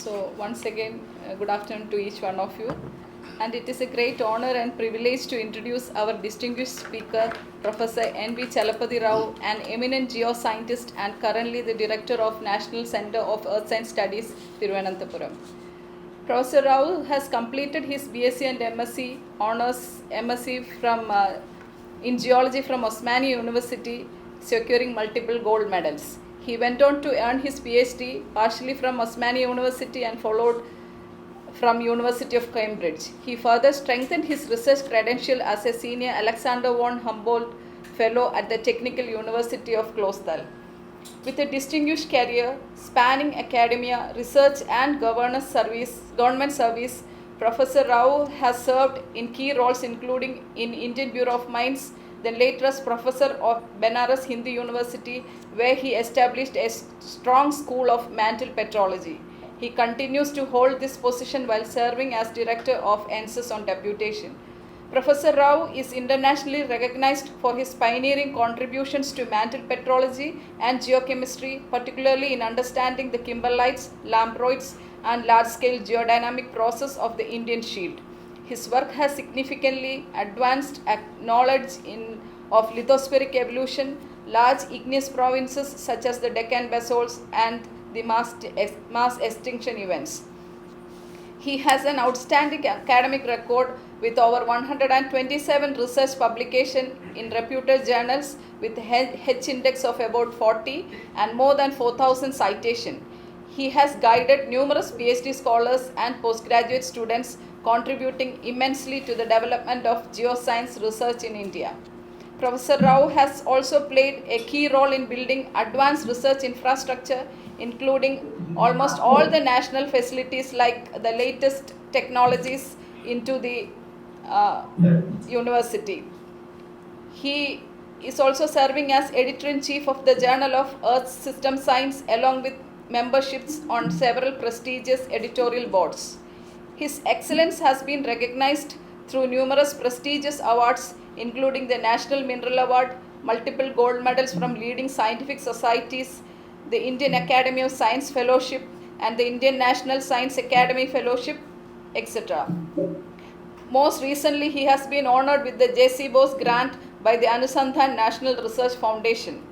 So once again, good afternoon to each one of you. And it is a great honor and privilege to introduce our distinguished speaker, Professor N.V. Chalapathi Rao, an eminent geoscientist and currently the Director of National Center of Earth Science Studies, Thiruvananthapuram. Professor Rao has completed his BSc and MSc honors MSc in Geology from Osmani University, securing multiple gold medals. He went on to earn his PhD partially from Osmani University and followed from University of Cambridge. He further strengthened his research credential as a senior Alexander von Humboldt Fellow at the Technical University of Clausthal. With a distinguished career spanning academia, research and government service, Professor Rao has served in key roles including in Indian Bureau of Mines, then later as Professor of Benares Hindu University, where he established a strong school of Mantle Petrology. He continues to hold this position while serving as Director of NCESS on deputation. Professor Rao is internationally recognized for his pioneering contributions to mantle petrology and geochemistry, particularly in understanding the kimberlites, lamproids, and large-scale geodynamic process of the Indian Shield. His work has significantly advanced knowledge of lithospheric evolution, large igneous provinces such as the Deccan basalts, and the mass extinction events. He has an outstanding academic record with over 127 research publications in reputed journals with H index of about 40 and more than 4,000 citations. He has guided numerous PhD scholars and postgraduate students, contributing immensely to the development of geoscience research in India. Professor Rao has also played a key role in building advanced research infrastructure, including almost all the national facilities like the latest technologies into the university. He is also serving as Editor-in-Chief of the Journal of Earth System Science, along with memberships on several prestigious editorial boards. His excellence has been recognized through numerous prestigious awards, including the National Mineral Award, multiple gold medals from leading scientific societies, the Indian Academy of Science Fellowship, and the Indian National Science Academy Fellowship, etc. Most recently, he has been honored with the J.C. Bose Grant by the Anusandhan National Research Foundation.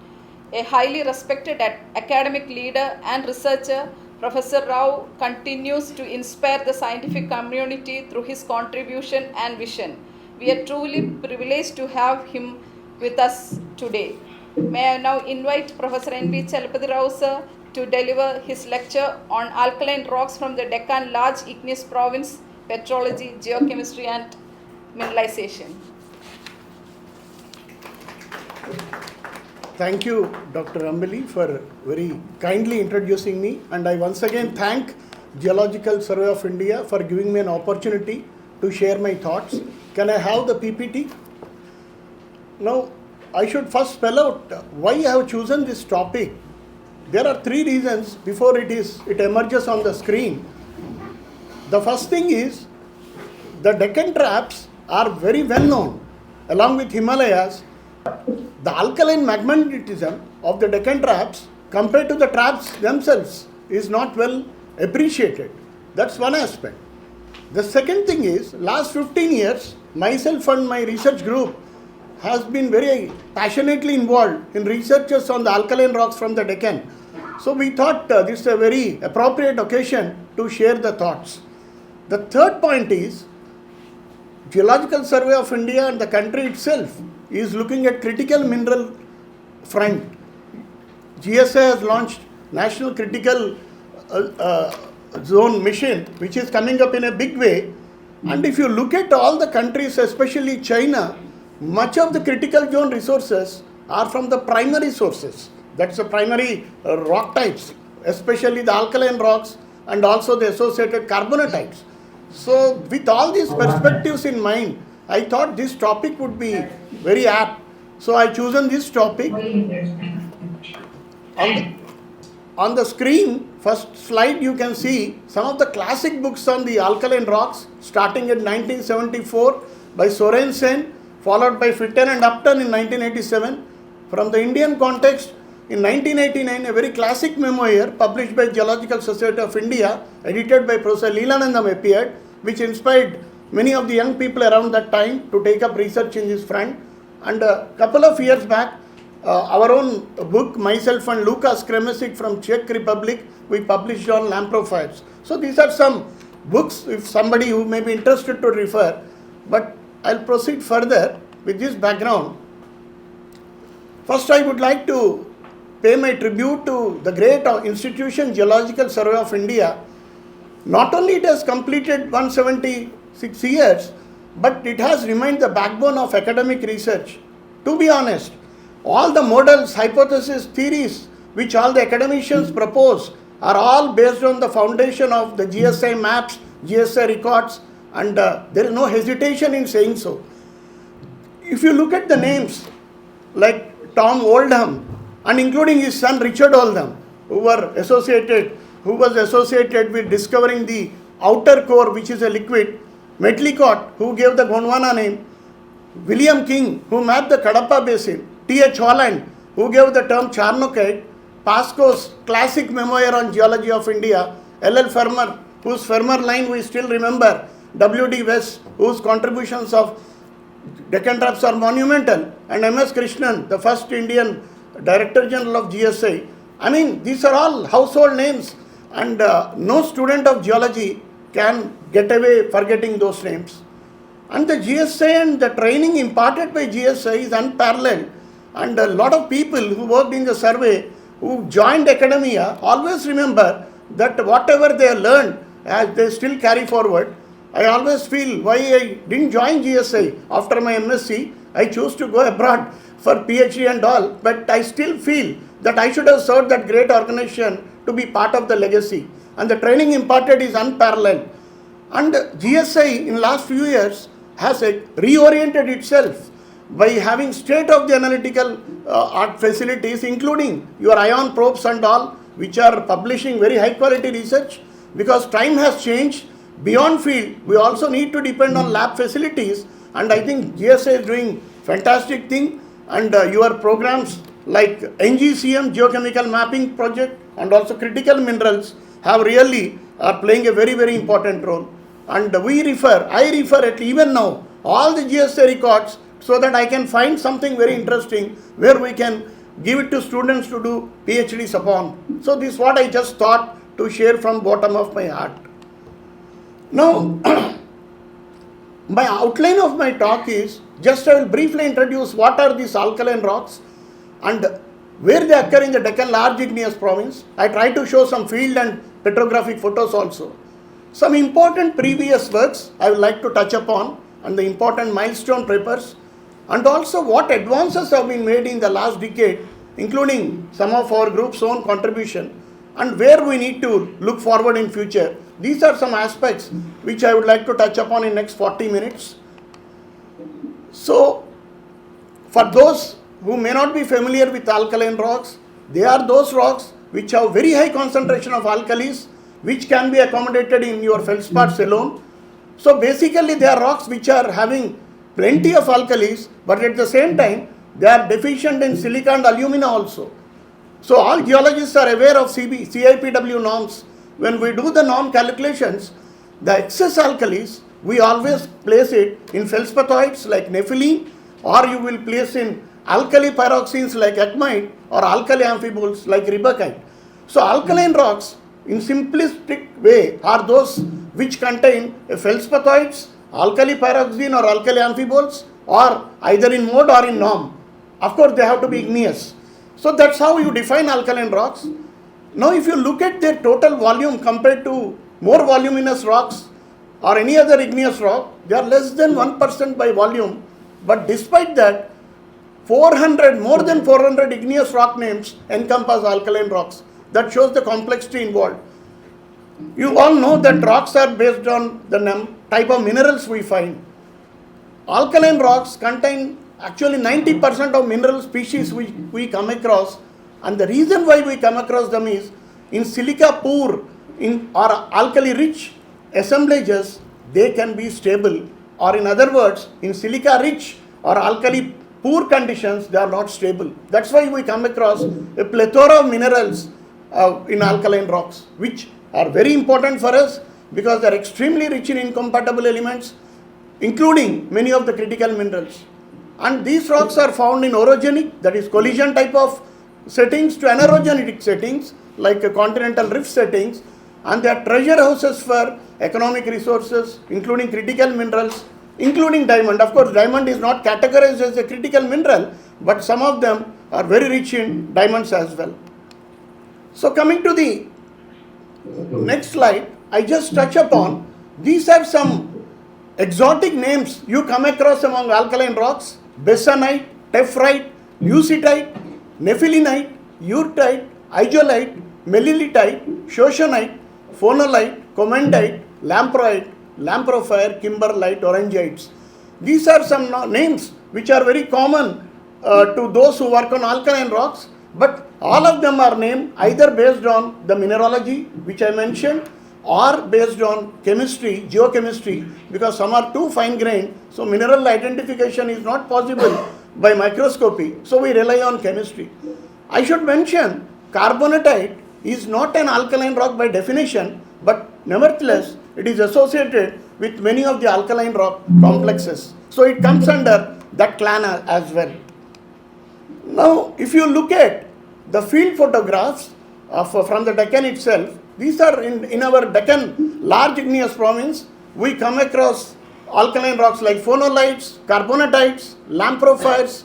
A highly respected academic leader and researcher, Professor Rao continues to inspire the scientific community through his contribution and vision. We are truly privileged to have him with us today. May I now invite Professor N.V. Chalapathi Rao sir to deliver his lecture on Alkaline Rocks from the Deccan Large Igneous Province, Petrology, Geochemistry and Mineralisation. Thank you, Dr. Ambali, for very kindly introducing me, and I once again thank Geological Survey of India for giving me an opportunity to share my thoughts. Can I have the PPT? Now, I should first spell out why I have chosen this topic. There are three reasons before it emerges on the screen. The first thing is, the Deccan traps are very well known. Along with Himalayas, the alkaline magmatism of the Deccan traps compared to the traps themselves is not well appreciated. That's one aspect. The second thing is, last 15 years, myself and my research group has been very passionately involved in researches on the alkaline rocks from the Deccan. So we thought this is a very appropriate occasion to share the thoughts. The third point is, Geological Survey of India and the country itself is looking at critical mineral front. GSA has launched National Critical Zone Mission, which is coming up in a big way. And if you look at all the countries, especially China, much of the critical zone resources are from the primary sources. That's the primary rock types, especially the alkaline rocks and also the associated carbonatites. So with all these perspectives in mind, I thought this topic would be very apt. So I chosen this topic. On the screen, first slide, you can see some of the classic books on the alkaline rocks, starting in 1974 by Sorensen, followed by Fitton and Upton in 1987. From the Indian context, in 1989, a very classic memoir published by Geological Society of India, edited by Professor Leelanandam appeared, which inspired many of the young people around that time to take up research in this front. And a couple of years back, our own book, myself and Lukas Kremesic from Czech Republic, we published on lamp profiles. So these are some books, if somebody who may be interested to refer, but I'll proceed further with this background. First, I would like to pay my tribute to the great institution, Geological Survey of India. Not only it has completed 176 years, but it has remained the backbone of academic research. To be honest, all the models, hypotheses, theories which all the academicians propose are all based on the foundation of the GSI maps, GSI records, and there is no hesitation in saying so. If you look at the names like Tom Oldham and including his son Richard Oldham, who was associated with discovering the outer core, which is a liquid, Medlicott, who gave the Gondwana name, William King, who mapped the Kadapa Basin, T.H. Holland, who gave the term Charnockite, Pascoe's classic memoir on geology of India, L.L. Fermer, whose Fermer line we still remember, W.D. West, whose contributions of Deccan Large are monumental, and M.S. Krishnan, the first Indian Director General of GSI. I mean, these are all household names, and no student of geology can get away forgetting those names. And the GSI and the training imparted by GSI is unparalleled. And a lot of people who worked in the survey, who joined academia, always remember that whatever they learned, as they still carry forward. I always feel why I didn't join GSI after my MSc. I chose to go abroad for PhD and all, but I still feel that I should have served that great organization to be part of the legacy. And the training imparted is unparalleled. And GSI in last few years has reoriented itself by having state-of-the analytical art facilities, including your ion probes and all, which are publishing very high-quality research. Because time has changed, beyond field, we also need to depend on lab facilities, and I think GSI is doing fantastic thing, and your programs like NGCM, Geochemical Mapping Project, and also critical minerals have really are playing a very, very important role. And I refer at even now, all the GSI records so that I can find something very interesting where we can give it to students to do PhDs upon. So this is what I just thought to share from bottom of my heart. Now, my outline of my talk is, just I will briefly introduce what are these alkaline rocks and where they occur in the Deccan Large Igneous Province. I try to show some field and petrographic photos also. Some important previous works I would like to touch upon, and the important milestone papers, and also what advances have been made in the last decade, including some of our group's own contribution, and where we need to look forward in future. These are some aspects which I would like to touch upon in next 40 minutes. So, for those who may not be familiar with alkaline rocks, they are those rocks which have very high concentration of alkalis, which can be accommodated in your feldspars alone. So basically they are rocks which are having plenty of alkalis, but at the same time they are deficient in silica and alumina also. So all geologists are aware of CIPW norms. When we do the norm calculations, the excess alkalis, we always place it in feldspathoids like nepheline, or you will place in alkali pyroxenes like acmite, or alkali amphiboles like ribakite. So alkaline rocks in simplistic way are those which contain feldspathoids, alkali pyroxene or alkali amphiboles, or either in mode or in norm. Of course they have to be igneous. So that's how you define alkaline rocks. Now if you look at their total volume compared to more voluminous rocks or any other igneous rock, they are less than 1% by volume, but despite that more than 400 igneous rock names encompass alkaline rocks. That shows the complexity involved. You all know that rocks are based on the type of minerals we find. Alkaline rocks contain actually 90% of mineral species which we come across, and the reason why we come across them is in silica poor or alkali rich assemblages, they can be stable, or in other words, in silica rich or alkali poor conditions, they are not stable. That's why we come across a plethora of minerals in alkaline rocks, which are very important for us because they are extremely rich in incompatible elements, including many of the critical minerals. And these rocks are found in orogenic, that is collision type of settings, to anerogenic settings like continental rift settings, and they are treasure houses for economic resources, including critical minerals, including diamond. Of course, diamond is not categorized as a critical mineral, but some of them are very rich in diamonds as well. So coming to the next slide, I just touch upon, these are some exotic names you come across among alkaline rocks: besonite, tephrite, leucitite, nephelinite, urtite, izolite, melilitite, shoshonite, phonolite, comendite, lamproite, lamprophire, kimberlite, orangites. These are some names which are very common to those who work on alkaline rocks, but all of them are named either based on the mineralogy which I mentioned, or based on chemistry, geochemistry, because some are too fine grained, so mineral identification is not possible by microscopy, so we rely on chemistry. I should mention, carbonatite is not an alkaline rock by definition, but nevertheless it is associated with many of the alkaline rock complexes, so it comes under that clan as well. Now if you look at the field photographs from the Deccan itself, these are in our Deccan Large Igneous Province, we come across alkaline rocks like phonolites, carbonatites, lamprophires,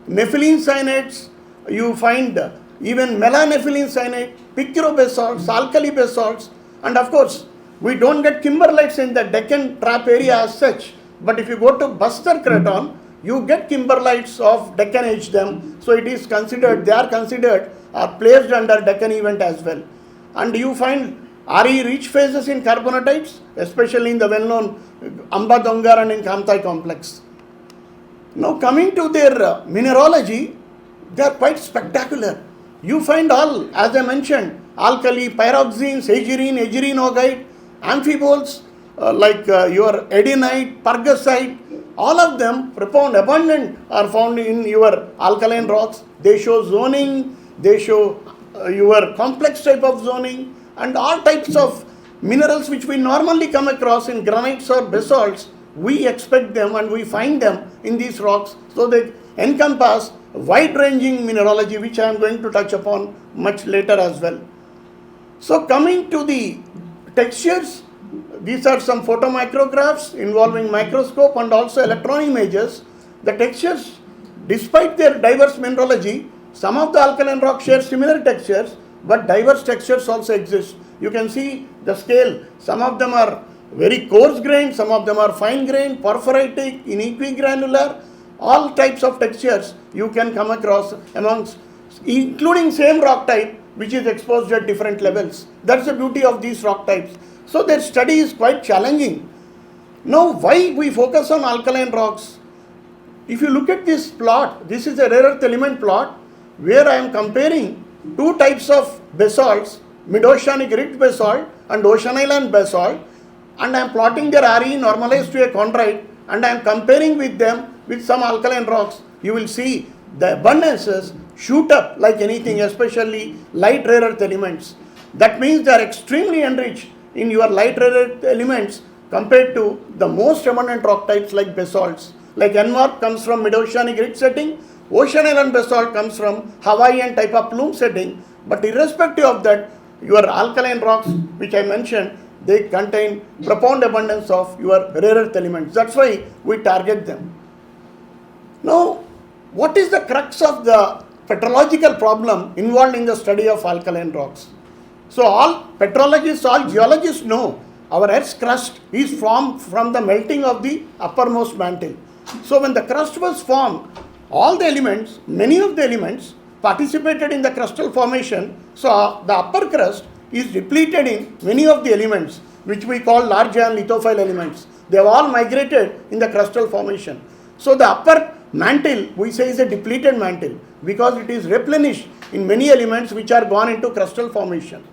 nepheline cyanates, you find even melanepheline cyanate, picrobasalts, alkali basalts, and of course we don't get kimberlites in the Deccan trap area as such, but if you go to Bastar Craton, you get kimberlites of Deccan age them, so it is considered, they are considered placed under Deccan event as well. And you find RE rich phases in carbonatites, especially in the well-known Amba Dongar and in Kamtai complex. Now coming to their mineralogy, they are quite spectacular. You find all, as I mentioned, alkali, pyroxenes, aegirine, amphiboles, like your edinite, pergasite, all of them abundant are found in your alkaline rocks. They show zoning, they show your complex type of zoning, and all types of minerals which we normally come across in granites or basalts, we expect them and we find them in these rocks, so they encompass wide-ranging mineralogy, which I am going to touch upon much later as well. So coming to the textures, these are some photomicrographs involving microscope and also electron images. The textures, despite their diverse mineralogy, some of the alkaline rocks share similar textures, but diverse textures also exist. You can see the scale. Some of them are very coarse grained, some of them are fine grained, porphyritic, inequigranular. All types of textures you can come across amongst, including same rock type which is exposed at different levels. That's the beauty of these rock types. So their study is quite challenging. Now why we focus on alkaline rocks? If you look at this plot, this is a rare earth element plot where I am comparing two types of basalts, mid-oceanic rift basalt and ocean island basalt, and I am plotting their RE normalized to a chondrite, and I am comparing with them with some alkaline rocks. You will see the abundances shoot up like anything, especially light rare earth elements. That means they are extremely enriched in your light rare earth elements compared to the most abundant rock types like basalts. Like Enmark comes from mid-oceanic rift setting, ocean island basalt comes from Hawaiian type of plume setting, but irrespective of that, your alkaline rocks which I mentioned, they contain profound abundance of your rare earth elements. That's why we target them. Now, what is the crux of the petrological problem involved in the study of alkaline rocks? So all petrologists, all geologists know our Earth's crust is formed from the melting of the uppermost mantle. So when the crust was formed, all the elements, many of the elements participated in the crustal formation. So the upper crust is depleted in many of the elements which we call large ion lithophile elements. They have all migrated in the crustal formation. So the upper mantle we say is a depleted mantle because it is replenished in many elements which are gone into crustal formation.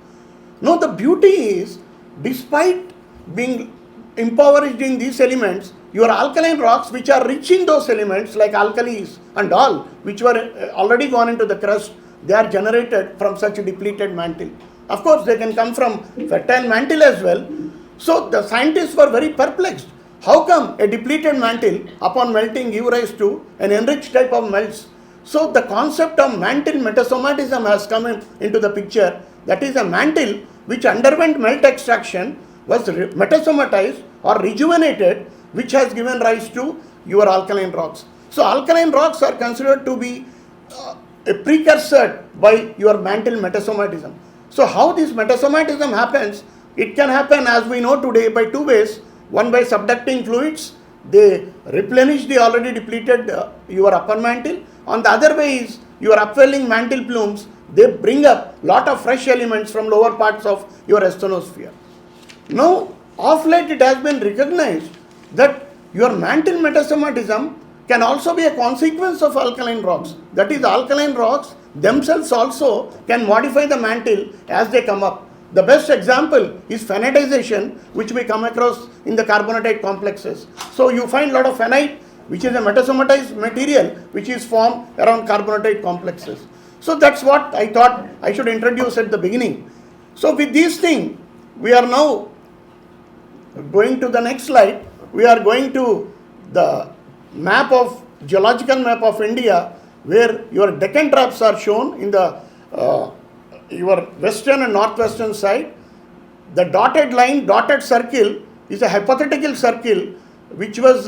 Now the beauty is, despite being impoverished in these elements, your alkaline rocks which are rich in those elements like alkalis and all, which were already gone into the crust, they are generated from such a depleted mantle. Of course, they can come from fertile mantle as well. So the scientists were very perplexed. How come a depleted mantle upon melting give rise to an enriched type of melts? So the concept of mantle metasomatism has come into the picture. That is a mantle which underwent melt extraction, was metasomatized or rejuvenated, which has given rise to your alkaline rocks. So alkaline rocks are considered to be a precursor by your mantle metasomatism. So how this metasomatism happens? It can happen, as we know today, by two ways. One, by subducting fluids, they replenish the already depleted your upper mantle. On the other way is your upwelling mantle plumes, they bring up lot of fresh elements from lower parts of your asthenosphere. Now, of late it has been recognized that your mantle metasomatism can also be a consequence of alkaline rocks. That is, alkaline rocks themselves also can modify the mantle as they come up. The best example is phenatization, which we come across in the carbonatite complexes. So you find a lot of phenite, which is a metasomatized material which is formed around carbonatite complexes. So that's what I thought I should introduce at the beginning. So with these things, we are now going to the next slide. We are going to the map of geological map of India, where your Deccan traps are shown in the your western and northwestern side. The dotted line, dotted circle is a hypothetical circle which was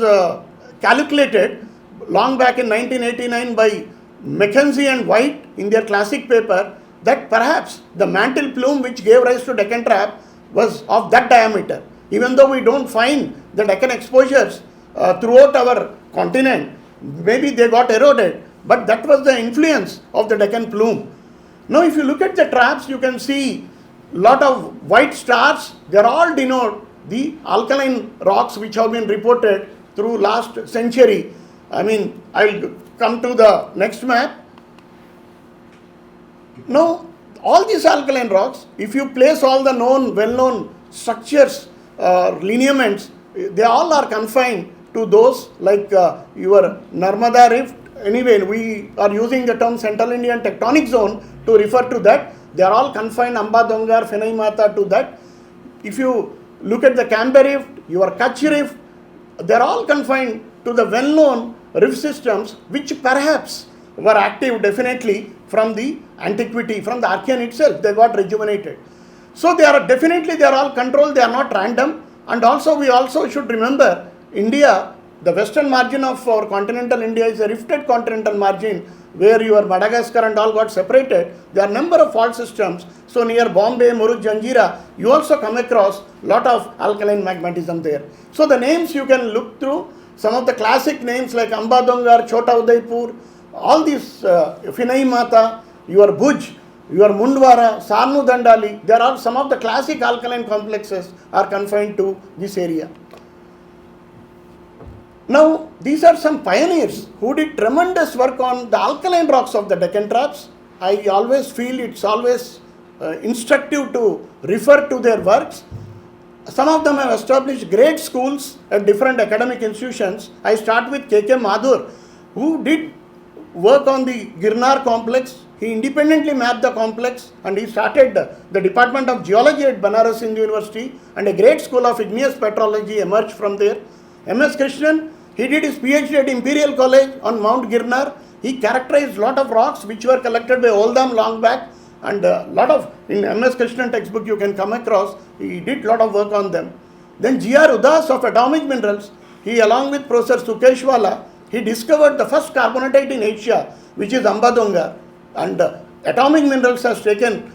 calculated long back in 1989 by Mackenzie and White in their classic paper, that perhaps the mantle plume which gave rise to Deccan trap was of that diameter. Even though we don't find the Deccan exposures throughout our continent, maybe they got eroded, but that was the influence of the Deccan plume. Now if you look at the traps, you can see lot of white stars. They all denote the alkaline rocks which have been reported through last century. I mean, I will come to the next map. Now, all these alkaline rocks, if you place all the known, well-known structures, lineaments, they all are confined to those like your Narmada Rift. Anyway, we are using the term Central Indian Tectonic Zone to refer to that. They are all confined, Amba Dongar, Fenai Mata, to that. If you look at the Camber Rift, your Kutch Rift, they are all confined to the well-known rift systems which perhaps were active definitely from the antiquity, from the Archean itself. They got rejuvenated. So they are all controlled, they are not random. And also we also should remember, India, the western margin of our continental India is a rifted continental margin where your Madagascar and all got separated. There are number of fault systems. So near Bombay, Murud, Janjira, you also come across lot of alkaline magmatism there. So the names you can look through, some of the classic names like Amba Dongar, Chota Udaipur, all these Finai Mata, your Bhuj, your Mundwara, Sarnu Dandali, there are some of the classic alkaline complexes are confined to this area. Now, these are some pioneers who did tremendous work on the alkaline rocks of the Deccan traps. I always feel it's always instructive to refer to their works. Some of them have established great schools at different academic institutions. I start with K.K. Madhur, who did work on the Girnar complex. He independently mapped the complex and he started the Department of Geology at Banaras Hindu University, and a great school of igneous petrology emerged from there. M.S. Krishnan, he did his PhD at Imperial College on Mount Girnar. He characterized lot of rocks which were collected by Oldham long back, and lot of, in M.S. Krishnan textbook you can come across, he did lot of work on them. Then G.R. Udas of atomic minerals, he along with Professor Sukeshwala, he discovered the first carbonatite in Asia, which is Amba Dongar, and atomic minerals has taken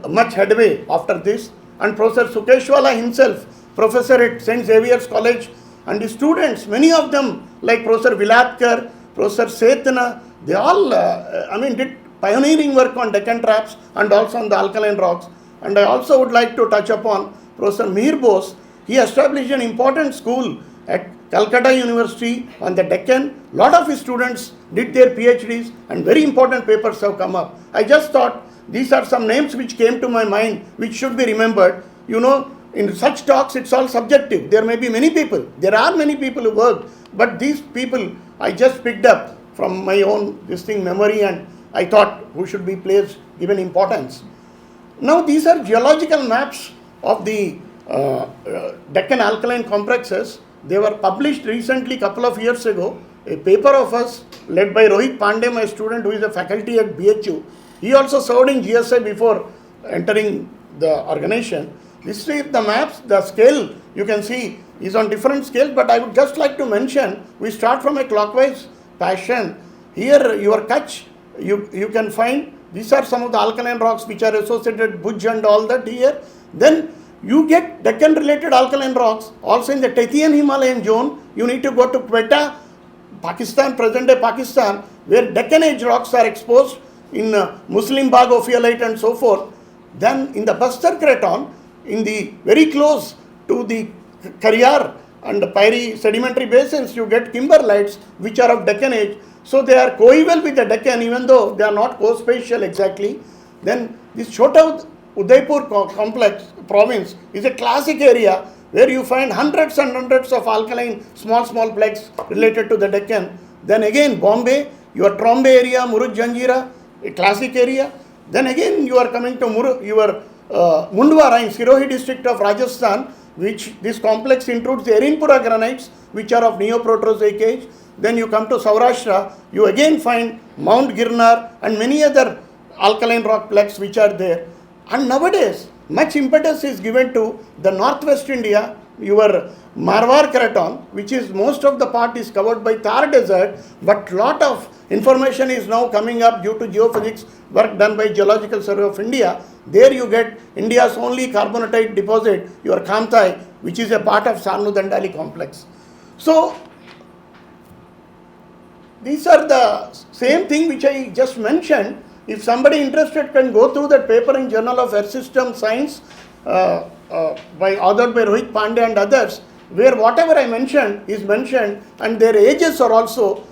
much headway after this. And Professor Sukeshwala himself, professor at St. Xavier's College, and his students, many of them like Professor Vilatkar, Professor Setana, they all did pioneering work on Deccan traps and also on the alkaline rocks. And I also would like to touch upon Professor Mihir Bose. He established an important school at Calcutta University on the Deccan. A lot of his students did their PhDs and very important papers have come up. I just thought these are some names which came to my mind which should be remembered. You know, in such talks it's all subjective. There may be many people. There are many people who work, but these people I just picked up from my own memory, and I thought who should be given importance. Now these are geological maps of the Deccan alkaline complexes. They were published recently, couple of years ago. A paper of us led by Rohit Pandey, my student who is a faculty at BHU. He also served in GSI before entering the organization. This is the maps. The scale you can see is on different scales, but I would just like to mention, we start from a clockwise fashion. Here your Kutch, you can find, these are some of the alkaline rocks which are associated Bhuj and all that here. Then you get Deccan related alkaline rocks also in the Tethyan Himalayan zone. You need to go to Quetta, Pakistan, present day Pakistan, where Deccan age rocks are exposed in Muslim Bagh, ophiolite and so forth. Then in the Bastar Craton, in the very close to the Kariyar and the Pyri sedimentary basins, you get kimberlites which are of Deccan age. So they are coeval with the Deccan, even though they are not co-spatial exactly. Then this Chota Udaipur complex province is a classic area where you find hundreds and hundreds of alkaline small plaques related to the Deccan. Then again Bombay, your Trombe area, Murud Janjira, a classic area. Then again you are coming to Mundwara in Sirohi district of Rajasthan, which this complex includes the Erinpura granites, which are of Neoproterozoic age. Then you come to Saurashtra, you again find Mount Girnar and many other alkaline rock plaques which are there. And nowadays, much impetus is given to the northwest India, your Marwar Craton, which is most of the part is covered by Thar desert, but lot of information is now coming up due to geophysics work done by Geological Survey of India. There you get India's only carbonatite deposit, your Kamtai, which is a part of Sarnu-Dandali complex. So these are the same thing which I just mentioned. If somebody interested can go through that paper in Journal of Earth System Science authored by Rohit Pandey and others, where whatever I mentioned is mentioned and their ages are also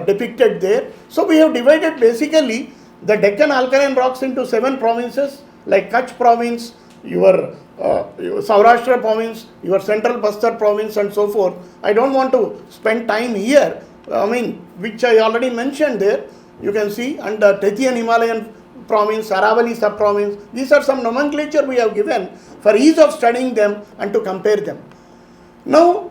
depicted there. So we have divided basically the Deccan alkaline rocks into 7 provinces like Kutch province, your Saurashtra province, your central Bastar province and so forth. I don't want to spend time here, which I already mentioned there. You can see, and the Tethyan Himalayan province, Aravalli sub-province. These are some nomenclature we have given for ease of studying them and to compare them. Now,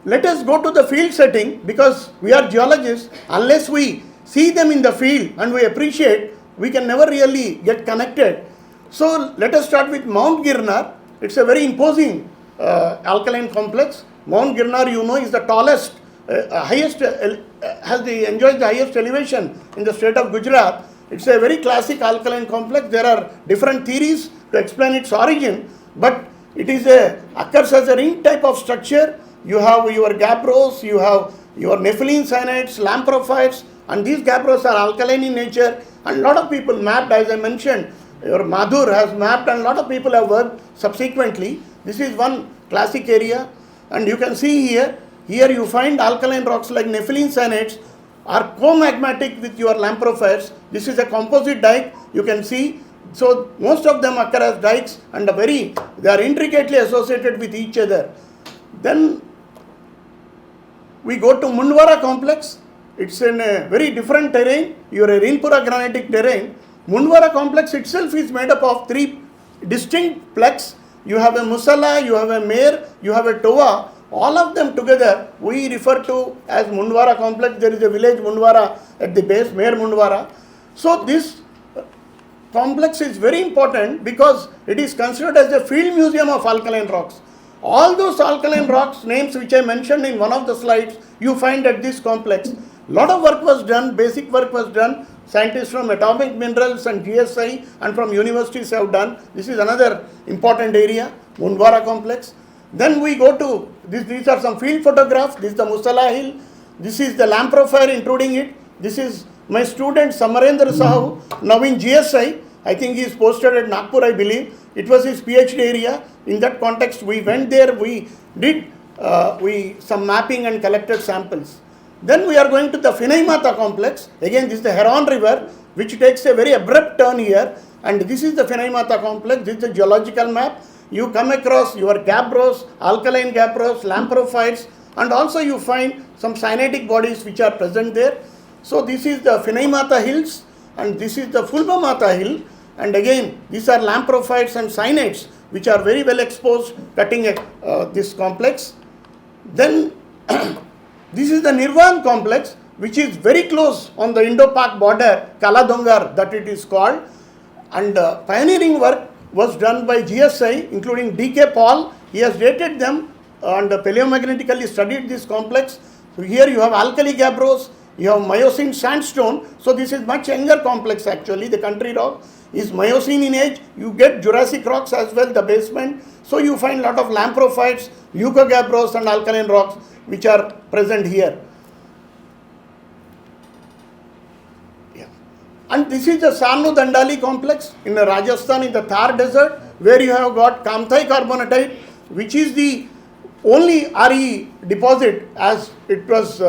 let us go to the field setting, because we are geologists. Unless we see them in the field and we appreciate, we can never really get connected. So, let us start with Mount Girnar. It's a very imposing alkaline complex. Mount Girnar, you know, is the tallest, enjoys the highest elevation in the state of Gujarat. It's a very classic alkaline complex. There are different theories to explain its origin, but it occurs as a ring type of structure. You have your gabbros, you have your nepheline cyanides, lamprophytes, and these gabbros are alkaline in nature, and a lot of people mapped, as I mentioned, your Madhur has mapped and a lot of people have worked subsequently. This is one classic area, and you can see here you find alkaline rocks like nepheline cyanides are co-magmatic with your lamprophytes. This is a composite dike, you can see. So most of them occur as dikes and they are intricately associated with each other. Then we go to Mundwara complex. It's in a very different terrain, your Erinpura granitic terrain. Mundwara complex itself is made up of 3 distinct plaques. You have a Musala, you have a Mer, you have a Tova. All of them together we refer to as Mundwara complex. There is a village Mundwara at the base, Mer Mundwara. So this complex is very important because it is considered as a field museum of alkaline rocks. All those alkaline rocks names which I mentioned in one of the slides you find at this complex. Lot of work was done, basic work was done. Scientists from Atomic Minerals and GSI and from universities have done. This is another important area, Mundwara complex. Then we go to, these are some field photographs. This is the Musala Hill. This is the Lamprophire intruding it. This is my student Samarendra Sahu, now in GSI. I think he is posted at Nagpur, I believe. It was his PhD area. In that context, we went there, we did some mapping and collected samples. Then we are going to the Finaimata complex. Again, this is the Heron River, which takes a very abrupt turn here. And this is the Finaimata complex. This is the geological map. you come across your gabbros, alkaline gabbros, lamprophytes, and also you find some cyanitic bodies which are present there. So this is the Phenaimata hills and this is the Fulvamata hill, and again these are lamprophytes and cyanites which are very well exposed cutting this complex. Then this is the Nirvan complex which is very close on the Indo-Pak border, Kaladongar that it is called, and pioneering work was done by GSI including D.K. Paul. He has dated them and paleomagnetically studied this complex. So here you have alkali gabbros, you have Miocene sandstone. So this is much younger complex actually. The country rock is Miocene in age. You get Jurassic rocks as well, the basement. So you find lot of lamprophytes, leucogabbros and alkaline rocks which are present here. Yeah. And this is the Sarnu Dandali complex in Rajasthan in the Thar desert, where you have got Kamthai carbonatite, which is the only RE deposit as it was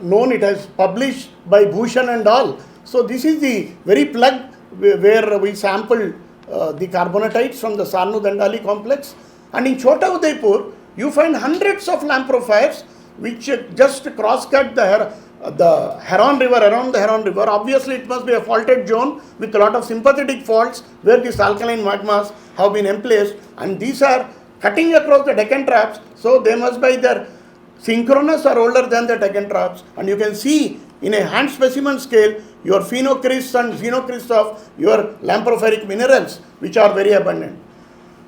known. It has published by Bhushan and all. So this is the very plug where we sampled the carbonatites from the Sarnu Dandali complex. And in Chota Udaipur, you find hundreds of lamprophytes which just cross-cut the Heron River, around the Heron River. Obviously, it must be a faulted zone with a lot of sympathetic faults where these alkaline magmas have been emplaced, and these are cutting across the Deccan traps, so they must be either synchronous or older than the Deccan traps. And you can see in a hand specimen scale your phenocrysts and xenocrysts of your lamprophyric minerals which are very abundant.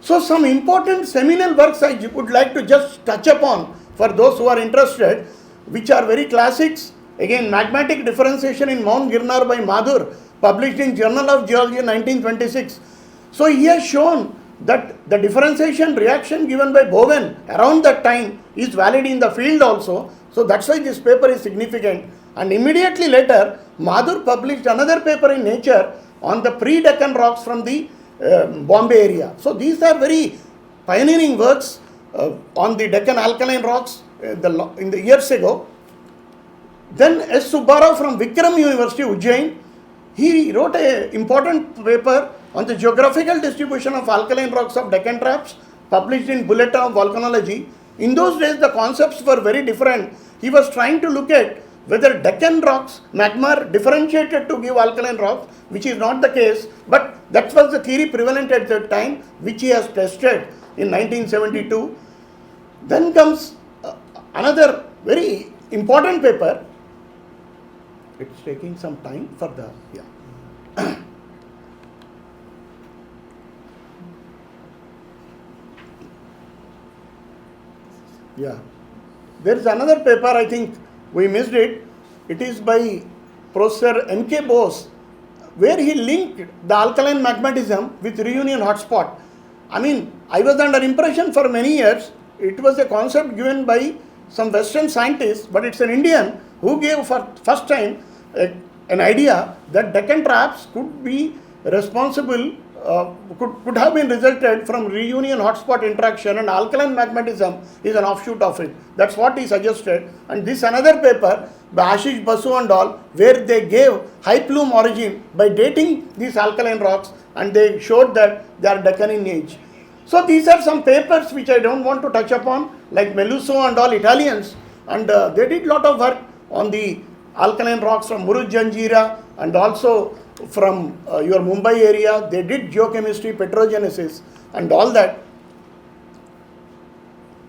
So some important seminal works I would like to just touch upon for those who are interested, which are very classics. Again, magmatic differentiation in Mount Girnar by Madhur, published in Journal of Geology 1926. So he has shown that the differentiation reaction given by Bowen around that time is valid in the field also. So that's why this paper is significant. And immediately later, Madhur published another paper in Nature on the pre-Deccan rocks from the Bombay area. So these are very pioneering works on the Deccan alkaline rocks in the years ago. Then S. Subbarao from Vikram University, Ujjain, he wrote an important paper on the geographical distribution of alkaline rocks of Deccan traps, published in Bulletin of Volcanology. In those days, the concepts were very different. He was trying to look at whether Deccan rocks, magma differentiated to give alkaline rocks, which is not the case, but that was the theory prevalent at that time, which he has tested in 1972. Then comes another very important paper. It's taking some time for the, yeah. Yeah. There is another paper, I think we missed it. It is by Professor N.K. Bose, where he linked the alkaline magmatism with reunion hotspot. I mean, I was under impression for many years. It was a concept given by some Western scientists, but it's an Indian who gave for first time an idea that Deccan traps could be responsible, could have been resulted from reunion hotspot interaction, and alkaline magmatism is an offshoot of it. That's what he suggested. And this another paper by Ashish Basu and all, where they gave high plume origin by dating these alkaline rocks, and they showed that they are Deccan in age. So these are some papers which I don't want to touch upon, like Meluso and all Italians, and they did lot of work on the alkaline rocks from Murud Janjira and also from your Mumbai area. They did geochemistry, petrogenesis and all that.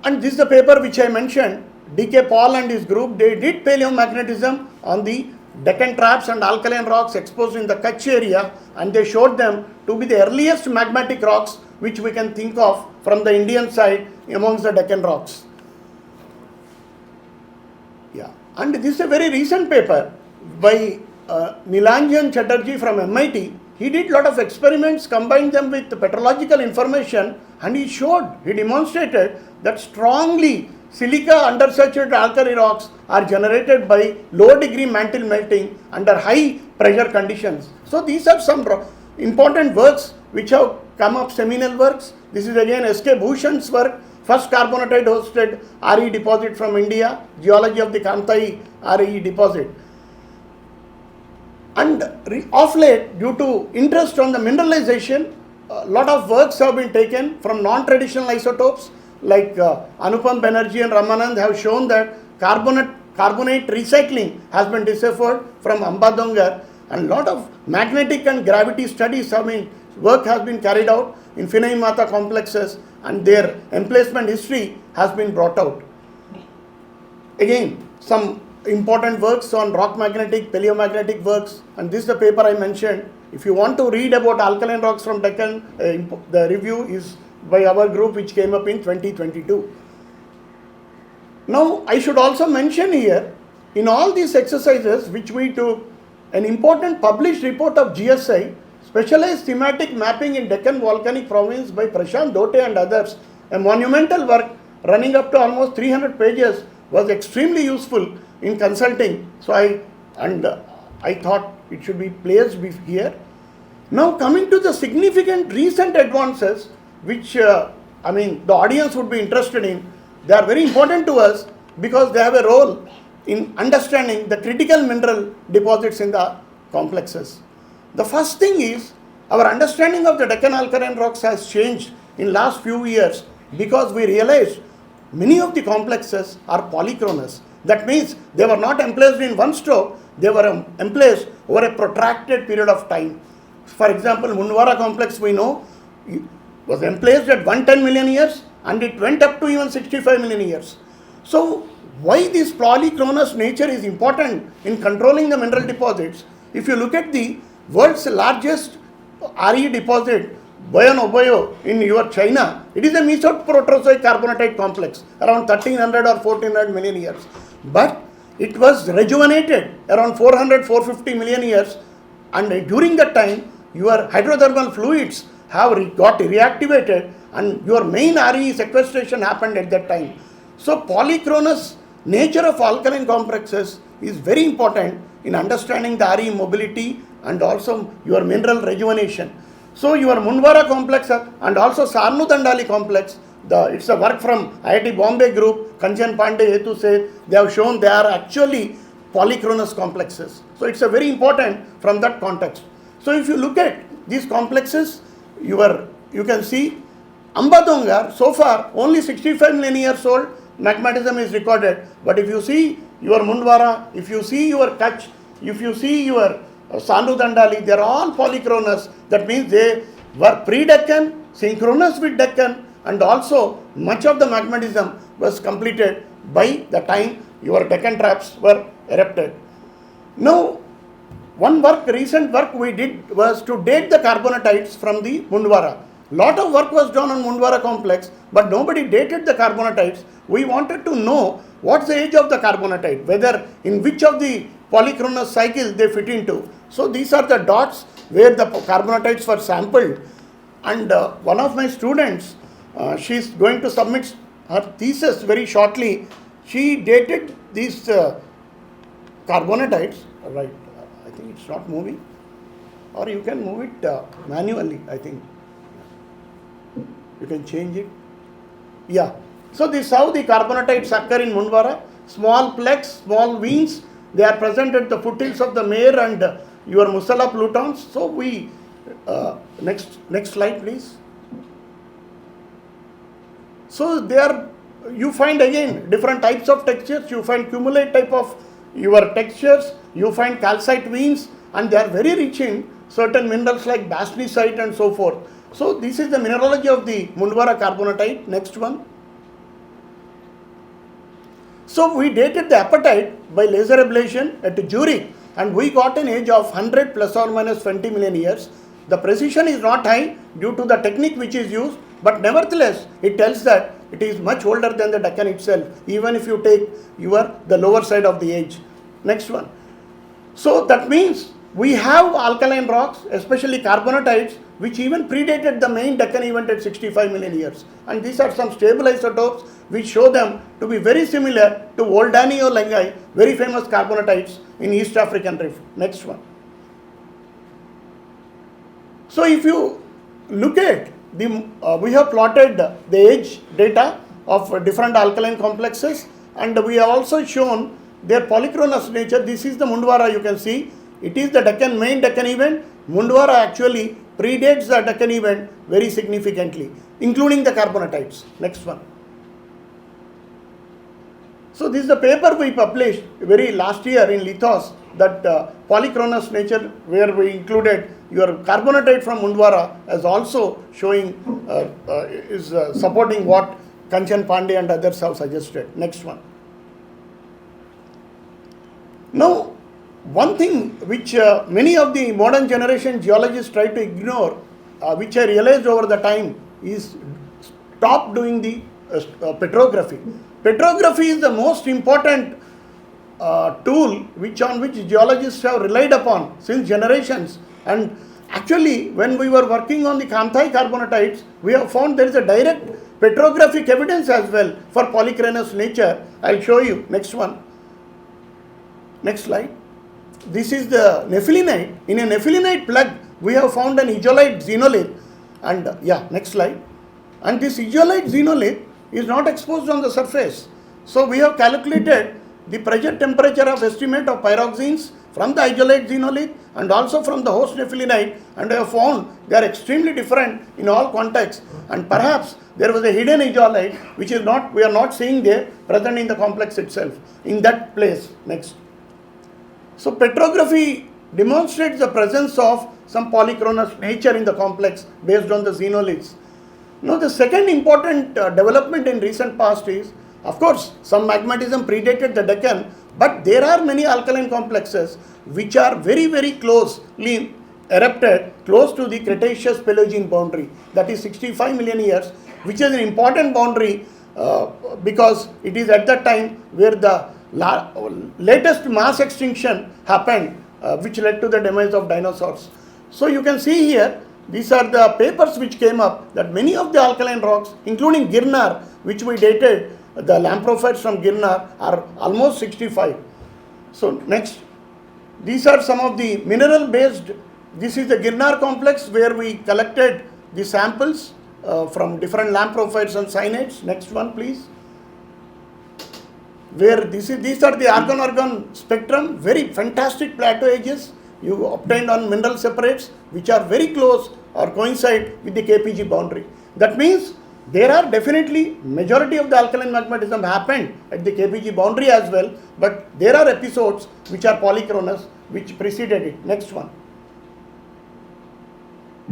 And this is the paper which I mentioned, D.K. Paul and his group, they did paleomagnetism on the Deccan traps and alkaline rocks exposed in the Kutch area, and they showed them to be the earliest magmatic rocks which we can think of from the Indian side amongst the Deccan rocks. Yeah, and this is a very recent paper by Nilanjan Chatterjee from MIT. He did lot of experiments, combined them with the petrological information, and he demonstrated that strongly silica undersaturated alkali rocks are generated by low degree mantle melting under high pressure conditions. So these are some important works which have come up, seminal works. This is again S.K. Bhushan's work, first carbonatite hosted RE deposit from India, geology of the Kamthai RE deposit. And of late, due to interest on the mineralization, a lot of works have been taken from non-traditional isotopes like Anupam Banerjee and Ramanand have shown that carbonate recycling has been deciphered from Ambadongar, and lot of magnetic and gravity studies work has been carried out in Finai Mata complexes, and their emplacement history has been brought out. Again, some important works on rock magnetic, paleomagnetic works, and this is the paper I mentioned. If you want to read about alkaline rocks from Deccan, the review is by our group which came up in 2022. Now, I should also mention here, in all these exercises which we took, an important published report of GSI, Specialized Thematic Mapping in Deccan Volcanic Province by Prashant Dote and others, a monumental work running up to almost 300 pages, was extremely useful in consulting. So I thought it should be placed here. Now coming to the significant recent advances which the audience would be interested in, they are very important to us because they have a role in understanding the critical mineral deposits in the complexes. The first thing is, our understanding of the Deccan alkaline rocks has changed in last few years because we realized many of the complexes are polychronous. That means they were not emplaced in one stroke, they were emplaced over a protracted period of time. For example, Mundwara complex we know was emplaced at 110 million years and it went up to even 65 million years. So why this polychronous nature is important in controlling the mineral deposits? If you look at the world's largest RE deposit, Bayan Oboyo in your China, it is a mesoproterozoic carbonatite complex around 1300 or 1400 million years. But it was rejuvenated around 400-450 million years, and during that time your hydrothermal fluids have got reactivated and your main RE sequestration happened at that time. So polychronous nature of alkaline complexes is very important in understanding the RE mobility and also your mineral rejuvenation. So your Mundwara complex and also Sarnu Dandali complex, it's a work from IIT Bombay group, Kanchan Pandey, Hetu Se, they have shown they are actually polychronous complexes. So it's a very important from that context. So if you look at these complexes, you can see Ambadongar, so far only 65 million years old, magmatism is recorded. But if you see your Mundwara, if you see your Kutch, if you see your Sarnu Dandali, they are all polychronous. That means they were pre-Deccan, synchronous with Deccan, and also much of the magmatism was completed by the time your Deccan traps were erupted. Now, one recent work we did was to date the carbonatites from the Mundwara. Lot of work was done on Mundwara complex, but nobody dated the carbonatites. We wanted to know what's the age of the carbonatite, whether in which of the polychronous cycles they fit into. So these are the dots where the carbonatites were sampled, and one of my students, she's going to submit her thesis very shortly. She dated these carbonatites, right? I think it's not moving, or you can move it manually, I think. You can change it. Yeah. So this is how the carbonatites occur in Mundwara. Small plaques, small veins, they are present at the foothills of the Mare and your Musala plutons. So we, next slide please. So there you find again different types of textures. You find cumulate type of your textures, you find calcite veins, and they are very rich in certain minerals like bastnäsite and so forth. So this is the mineralogy of the Mundwara carbonatite. Next one. So we dated the apatite by laser ablation at Zurich, and we got an age of 100 plus or minus 20 million years. The precision is not high due to the technique which is used, but nevertheless it tells that it is much older than the Deccan itself, even if you take the lower side of the age. Next one. So that means we have alkaline rocks, especially carbonatites, which even predated the main Deccan event at 65 million years. And these are some stable isotopes which show them to be very similar to Oldani or Lengai, very famous carbonatites in East African Rift. Next one. So if you look at we have plotted the age data of different alkaline complexes, and we have also shown their polychronous nature. This is the Mundwara, you can see. It is the main Deccan event. Mundwara actually predates the Deccan event very significantly, including the carbonatites. Next one. So this is the paper we published very last year in Lithos, that polychronous nature, where we included your carbonatite from Mundwara as also showing, supporting what Kanchan Pandey and others have suggested. Next one. Now, one thing which many of the modern generation geologists try to ignore, which I realized over the time, is stop doing the petrography. Petrography is the most important tool on which geologists have relied upon since generations. And actually, when we were working on the Kamthai carbonatites, we have found there is a direct petrographic evidence as well for polychronous nature. I'll show you. Next one. Next slide. This is the nephelinite. In a nephelinite plug, we have found an aeolite xenolith. And next slide. And this aeolite xenolith is not exposed on the surface. So we have calculated the pressure temperature of estimate of pyroxenes from the aeolite xenolith and also from the host nephelinite, and I have found they are extremely different in all contexts, and perhaps there was a hidden aeolite which is not, we are not seeing there, present in the complex itself, in that place. Next. So petrography demonstrates the presence of some polychronous nature in the complex based on the xenoliths. Now the second important development in recent past is, of course, some magmatism predated the Deccan, but there are many alkaline complexes which are very, very closely erupted close to the Cretaceous Paleogene boundary, that is 65 million years, which is an important boundary because it is at that time where the latest mass extinction happened, which led to the demise of dinosaurs. So you can see here, these are the papers which came up that many of the alkaline rocks, including Girnar, which we dated, the lamprophytes from Girnar, are almost 65. So next, these are some of the mineral based, this is the Girnar complex where we collected the samples from different lamprophytes and cyanates. Next one please. Where these are the argon-argon spectrum, very fantastic plateau edges you obtained on mineral separates which are very close or coincide with the KPG boundary. That means there are definitely majority of the alkaline magmatism happened at the KPG boundary as well, but there are episodes which are polychronous which preceded it. Next one.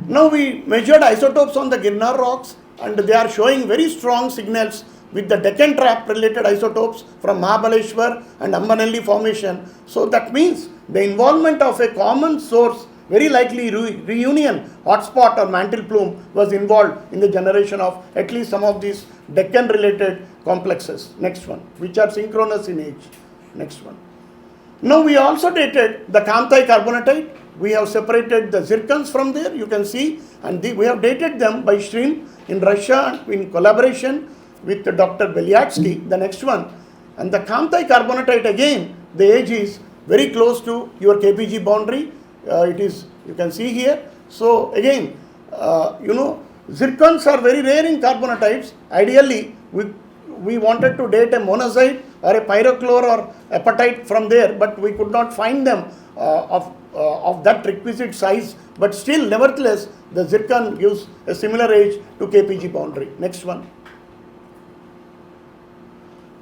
Now we measured isotopes on the Girnar rocks and they are showing very strong signals with the Deccan trap related isotopes from Mahabaleshwar and Ambanelli formation. So that means the involvement of a common source, very likely reunion hotspot or mantle plume, was involved in the generation of at least some of these Deccan related complexes. Next one, which are synchronous in age. Next one. Now we also dated the Kamthai carbonatite. We have separated the zircons from there, you can see, and we have dated them by stream in Russia in collaboration with Dr. Belyatsky. The next one. And the Kamthai carbonatite again, the age is very close to your KPG boundary. It is, you can see here. So again, zircons are very rare in carbonatites. Ideally, we wanted to date a monazite or a pyrochlore or apatite from there, but we could not find them of that requisite size. But still, nevertheless, the zircon gives a similar age to KPG boundary. Next one.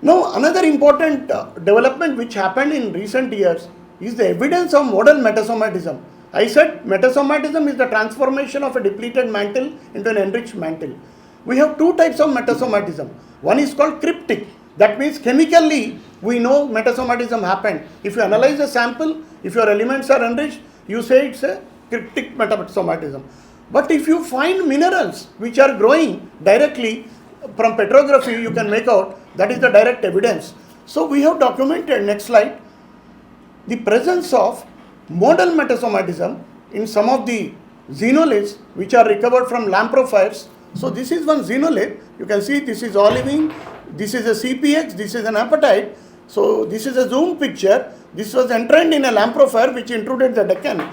Now, another important development which happened in recent years is the evidence of modal metasomatism. I said metasomatism is the transformation of a depleted mantle into an enriched mantle. We have two types of metasomatism. One is called cryptic. That means chemically we know metasomatism happened. If you analyze a sample, if your elements are enriched, you say it's a cryptic metasomatism. But if you find minerals which are growing directly from petrography, you can make out that is the direct evidence. So we have documented, next slide, the presence of modal metasomatism in some of the xenoliths which are recovered from lamprophyres. So this is one xenolith. You can see this is olivine, this is a CPX, this is an apatite. So this is a zoom picture. This was entrained in a lamprophyre which intruded the Deccan.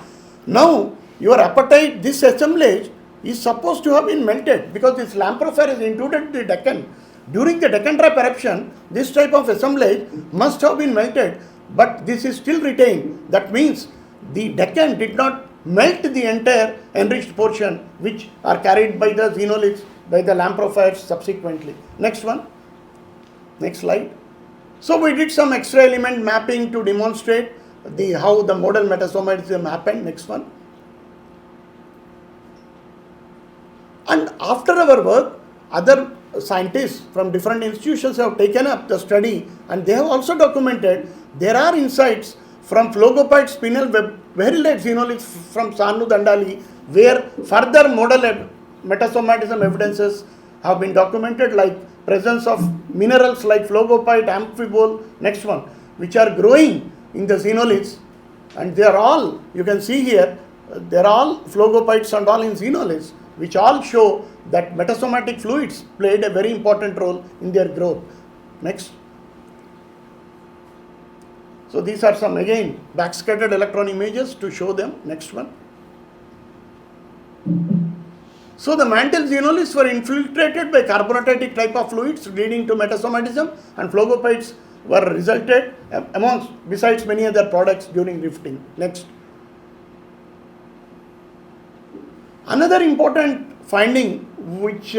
Now your apatite, this assemblage is supposed to have been melted because this lamprophyre is intruded the Deccan. During the Deccan trap eruption, this type of assemblage must have been melted, but this is still retained. That means the Deccan did not melt the entire enriched portion which are carried by the xenoliths, by the lamprophires subsequently. Next one. Next slide. So we did some extra element mapping to demonstrate how the modal metasomatism happened. Next one. And after our work, other scientists from different institutions have taken up the study, and they have also documented there are insights from phlogopite spinel web-held xenoliths from Sarnu Dandali, where further modal metasomatism evidences have been documented, like presence of minerals like phlogopite, amphibole, next one, which are growing in the xenoliths, and they are all, you can see here, they are all phlogopites and all in xenoliths, which all show that metasomatic fluids played a very important role in their growth. Next. So these are some, again, backscattered electron images to show them. Next one. So the mantle xenoliths were infiltrated by carbonatic type of fluids leading to metasomatism, and phlogopipes were resulted amongst, besides many other products during rifting. Next. Another important finding which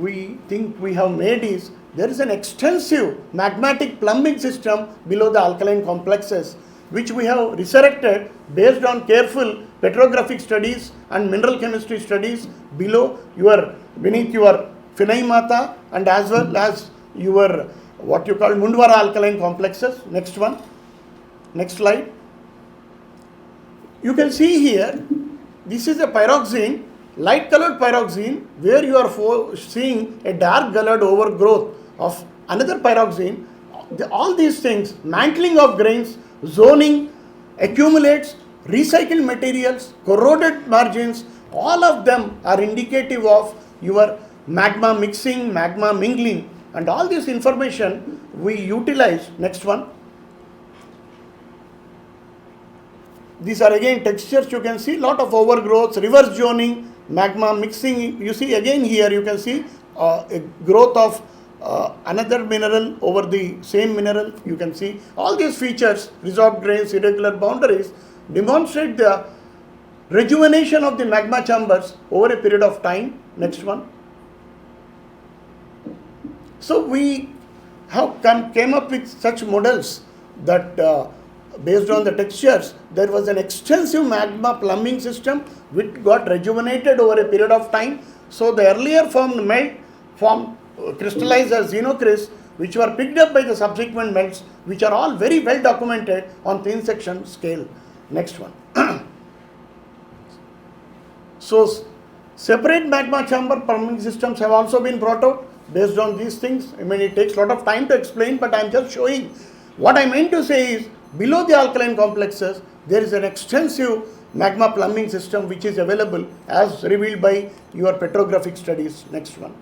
we think we have made is there is an extensive magmatic plumbing system below the alkaline complexes, which we have resurrected based on careful petrographic studies and mineral chemistry studies below beneath your Phinai and as well as your what you call Mundwara alkaline complexes. Next one. Next slide. You can see here, this is a pyroxene, light colored pyroxene, where you are seeing a dark colored overgrowth of another pyroxene. All these things, mantling of grains, zoning, accumulates, recycled materials, corroded margins, all of them are indicative of your magma mixing, magma mingling, and all this information we utilize. Next one. These are again textures, you can see lot of overgrowths, reverse zoning, magma mixing. You see again here you can see a growth of another mineral over the same mineral. You can see all these features, resorbed grains, irregular boundaries, demonstrate the rejuvenation of the magma chambers over a period of time. Next one. So we have came up with such models that based on the textures, there was an extensive magma plumbing system which got rejuvenated over a period of time. So the earlier formed melt crystallized as xenocrysts, which were picked up by the subsequent melts, which are all very well documented on thin section scale. Next one. So separate magma chamber plumbing systems have also been brought out based on these things. I mean, it takes a lot of time to explain, but I am just showing. What I meant to say is, below the alkaline complexes, there is an extensive magma plumbing system which is available as revealed by your petrographic studies. Next one.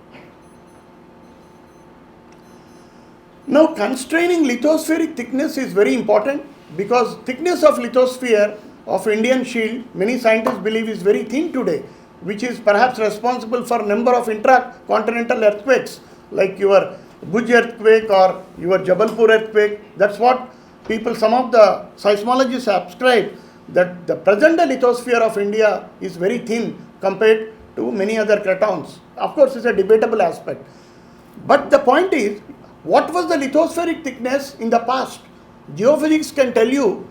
Now, constraining lithospheric thickness is very important, because thickness of lithosphere of Indian shield, many scientists believe, is very thin today, which is perhaps responsible for number of intracontinental earthquakes like your Bhuj earthquake or your Jabalpur earthquake. That's what people, some of the seismologists ascribe, that the present lithosphere of India is very thin compared to many other cratons. Of course, it's a debatable aspect. But the point is, what was the lithospheric thickness in the past? Geophysics can tell you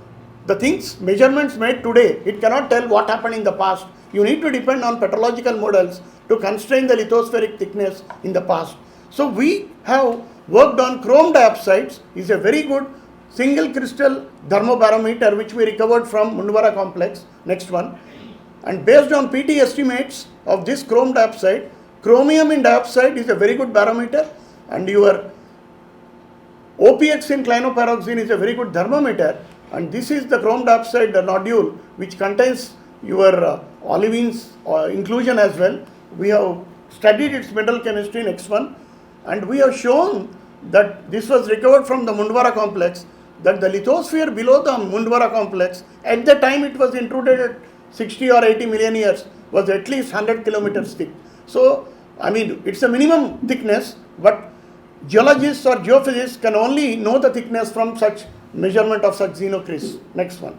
the things, measurements made today. It cannot tell what happened in the past. You need to depend on petrological models to constrain the lithospheric thickness in the past. So we have worked on chrome dioxides, is a very good single crystal thermobarometer which we recovered from Mundwara complex. Next one. And based on PT estimates of this chrome dioxide, chromium in dioxide is a very good barometer, and your OPX in clinopyroxene is a very good thermometer, and this is the chrome dioxide nodule which contains your olivines inclusion as well. We have studied its mineral chemistry. Next one. And we have shown that this was recovered from the Mundwara complex, that the lithosphere below the Mundwara complex, at the time it was intruded at 60 or 80 million years, was at least 100 kilometers thick. So, I mean, it's a minimum thickness, but geologists or geophysicists can only know the thickness from such measurement of such xenocrysts. Next one.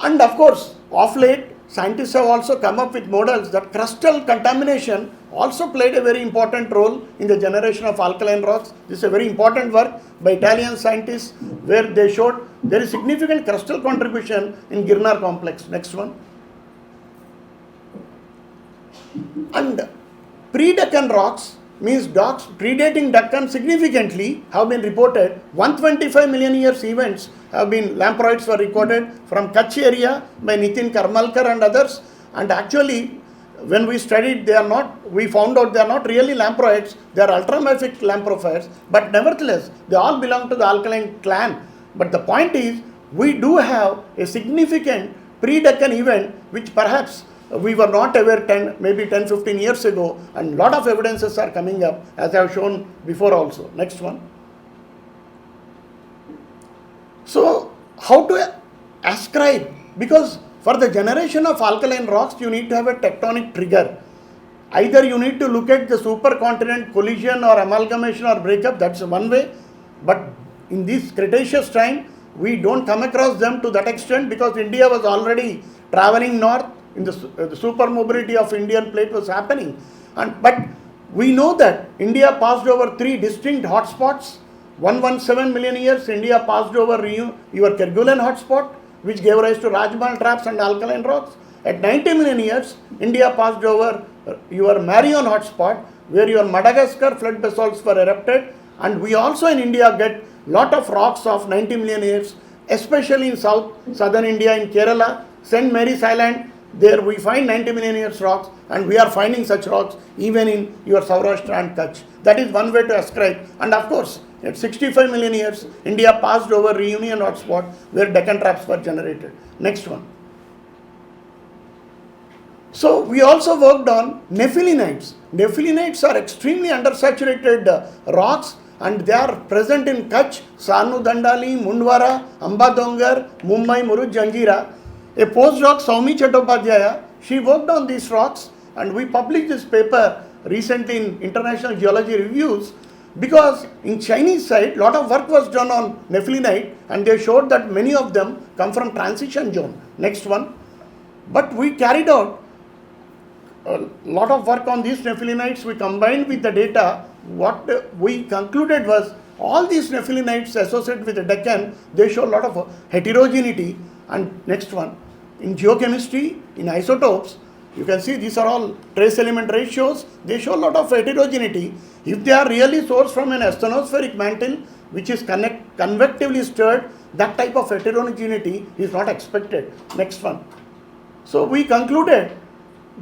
And of course, of late, scientists have also come up with models that crustal contamination also played a very important role in the generation of alkaline rocks. This is a very important work by Italian scientists where they showed there is significant crustal contribution in Girnar complex. Next one. And pre-Deccan rocks means rocks predating Deccan significantly have been reported. 125 million years events have been, lamproids were recorded from Kutch area by Nitin Karmalkar and others. And actually, when we studied, we found out they are not really lamproids, they are ultramafic lamprophyres, but nevertheless, they all belong to the alkaline clan. But the point is, we do have a significant pre-Deccan event which perhaps we were not aware maybe 10-15 years ago, and lot of evidences are coming up as I have shown before also. Next one. So how to ascribe? Because for the generation of alkaline rocks, you need to have a tectonic trigger. Either you need to look at the supercontinent collision or amalgamation or breakup, that's one way. But in this Cretaceous time, we don't come across them to that extent because India was already traveling north. In the super mobility of Indian plate was happening. But we know that India passed over 3 distinct hotspots. 117 million years, India passed over your Kerguelen hotspot, which gave rise to Rajmal traps and alkaline rocks. At 90 million years, India passed over your Marion hotspot, where your Madagascar flood basalts were erupted. And we also in India get lot of rocks of 90 million years, especially in southern India, in Kerala, St. Mary's Island. There we find 90 million years rocks, and we are finding such rocks even in your Saurashtra and Kutch. That is one way to ascribe. And of course, at 65 million years, India passed over Reunion hotspot where Deccan traps were generated. Next one. So we also worked on nephelinites. Nephelinites are extremely undersaturated rocks, and they are present in Kutch, Sanu Dandali, Mundwara, Ambadongar, Mumbai, Murud, Jangira. A postdoc, Saumi Chattopadhyaya, she worked on these rocks, and we published this paper recently in International Geology Reviews, because in Chinese side, lot of work was done on nephelinite, and they showed that many of them come from transition zone. Next one. But we carried out a lot of work on these nephelinites. We combined with the data. What we concluded was all these nephelinites associated with the Deccan, they show a lot of heterogeneity. And next one. In geochemistry, in isotopes, you can see these are all trace element ratios. They show a lot of heterogeneity. If they are really sourced from an asthenospheric mantle, which is convectively stirred, that type of heterogeneity is not expected. Next one. So we concluded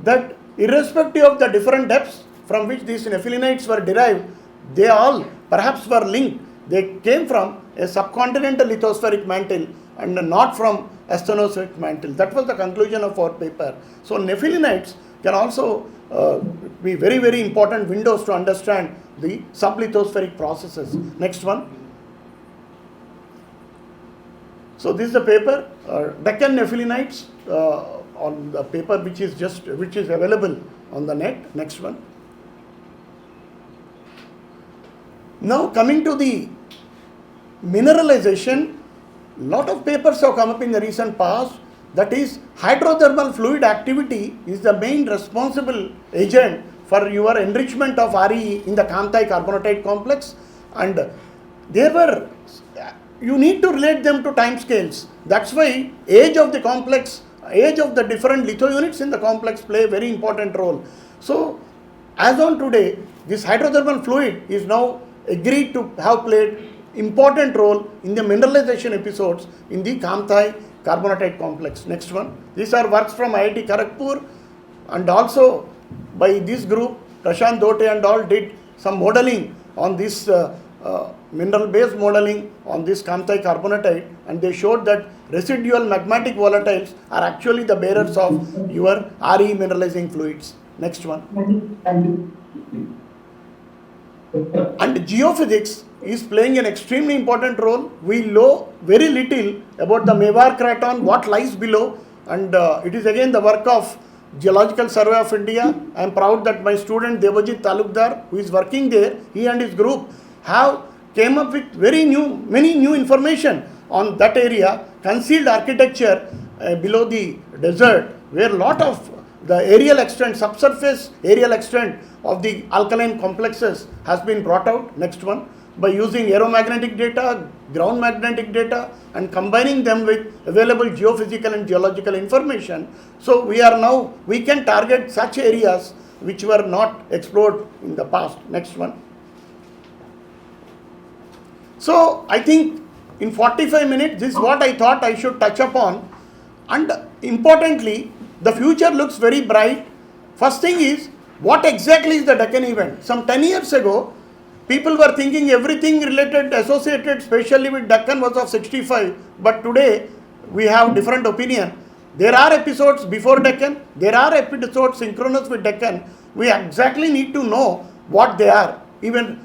that irrespective of the different depths from which these nephelinites were derived, they all perhaps were linked. They came from a subcontinental lithospheric mantle and not from asthenospheric mantle. That was the conclusion of our paper. So nephelinites can also be very, very important windows to understand the sublithospheric processes. Next one. So this is the paper, Deccan nephelinites, on the paper which is available on the net. Next one. Now coming to the mineralization, lot of papers have come up in the recent past. That is, hydrothermal fluid activity is the main responsible agent for your enrichment of RE in the Kamtai carbonatite complex, and you need to relate them to time scales. That's why age of the complex, age of the different litho units in the complex play a very important role. So as on today, this hydrothermal fluid is now agreed to have played important role in the mineralization episodes in the Kamtai carbonatite complex. Next one. These are works from IIT Kharagpur, and also by this group, Prashant Dote and all did some modeling on this mineral based modeling on this Kamtai carbonatite, and they showed that residual magmatic volatiles are actually the bearers of your RE mineralizing fluids. Next one. And geophysics is playing an extremely important role. We know very little about the Mewar craton, what lies below, and it is again the work of Geological Survey of India. I am proud that my student Devajit Talukdar, who is working there, he and his group have came up with many new information on that area concealed architecture below the desert, where lot of the aerial extent, subsurface aerial extent of the alkaline complexes has been brought out. Next one, by using aeromagnetic data, ground magnetic data, and combining them with available geophysical and geological information. So we can target such areas which were not explored in the past. Next one. So I think in 45 minutes, this is what I thought I should touch upon. And importantly, the future looks very bright. First thing is, what exactly is the Deccan event? Some 10 years ago, people were thinking everything related, associated specially with Deccan was of 65. But today, we have different opinion. There are episodes before Deccan. There are episodes synchronous with Deccan. We exactly need to know what they are. Even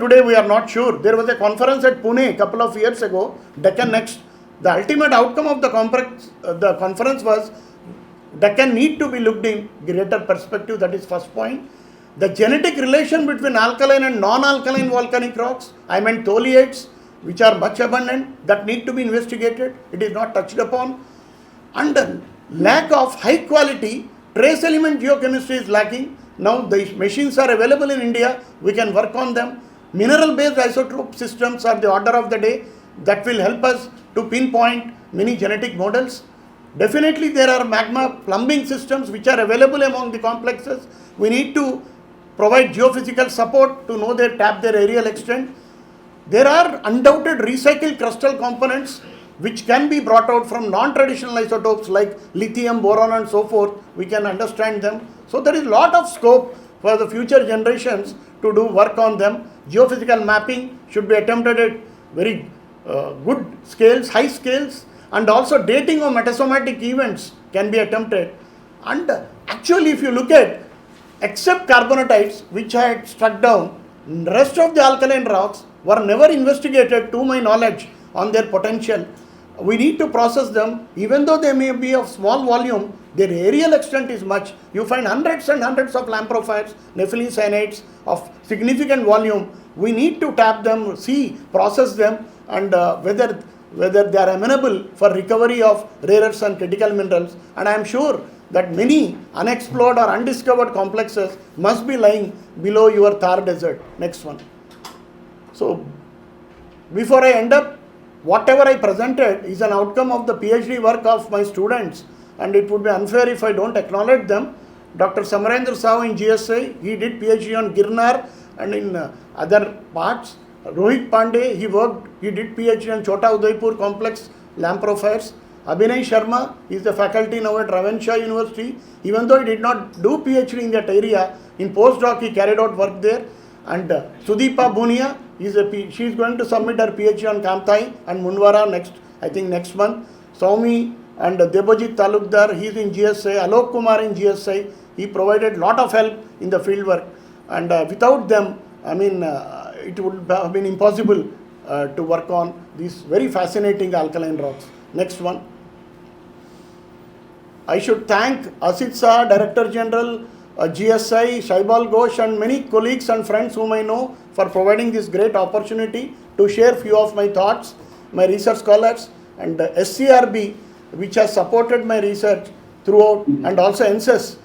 today we are not sure. There was a conference at Pune a couple of years ago, Deccan Next. The ultimate outcome of the conference was Deccan need to be looked in greater perspective. That is first point. The genetic relation between alkaline and non-alkaline volcanic rocks, I meant tholiates, which are much abundant, that need to be investigated. It is not touched upon. And the lack of high quality trace element geochemistry is lacking. Now the machines are available in India. We can work on them. Mineral based isotope systems are the order of the day. That will help us to pinpoint many genetic models. Definitely there are magma plumbing systems which are available among the complexes. We need to provide geophysical support to know tap their aerial extent. There are undoubted recycled crustal components which can be brought out from non-traditional isotopes like lithium, boron and so forth. We can understand them. So there is a lot of scope for the future generations to do work on them. Geophysical mapping should be attempted at very good scales, high scales, and also dating of metasomatic events can be attempted. And actually if you look at, except carbonatites which I had struck down, rest of the alkaline rocks were never investigated to my knowledge on their potential. We need to process them. Even though they may be of small volume, their aerial extent is much. You find hundreds and hundreds of lamprophytes, nepheline cyanides of significant volume. We need to tap them, see, process them, and whether they are amenable for recovery of rare earths and critical minerals. And I am sure that many unexplored or undiscovered complexes must be lying below your Thar desert. Next one. So before I end up, whatever I presented is an outcome of the PhD work of my students, and it would be unfair if I don't acknowledge them. Dr. Samarendra Sahu in GSI, he did PhD on Girnar and in other parts. Rohit Pandey, he did PhD on Chota Udaipur complex lamprophytes. Abhinay Sharma is the faculty now at Ravenshaw University. Even though he did not do PhD in that area, in postdoc he carried out work there. And Sudeepa Bunia, she is going to submit her PhD on Kamthai and Mundwara next month. Saumi and Debojit Talukdar, he is in GSI. Alok Kumar in GSI, he provided lot of help in the field work. And without them, it would have been impossible to work on these very fascinating alkaline rocks. Next one. I should thank Asit Shah, Director General, GSI, Shaibal Ghosh and many colleagues and friends whom I know for providing this great opportunity to share few of my thoughts, my research scholars, and SCRB which has supported my research throughout, and also NCESS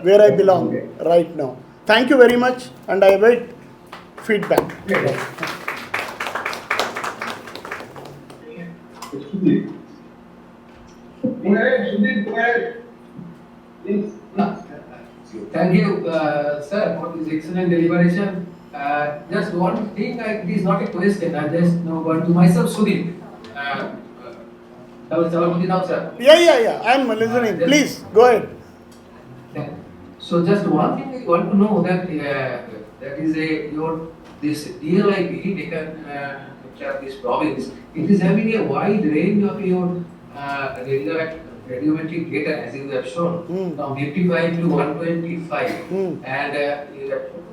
where I belong right now. Thank you very much, and I await feedback. Thank you, sir, for this excellent deliberation. Just one thing, it is not a question, I just know what to myself, Sudhir. Chalapathi Rao, sir. Yeah, I am listening. Please, go ahead. So just one thing I want to know that that is this DLIP, Deccan this province, it is having a wide range of your radiometric data as you have shown, from 55 to 125, and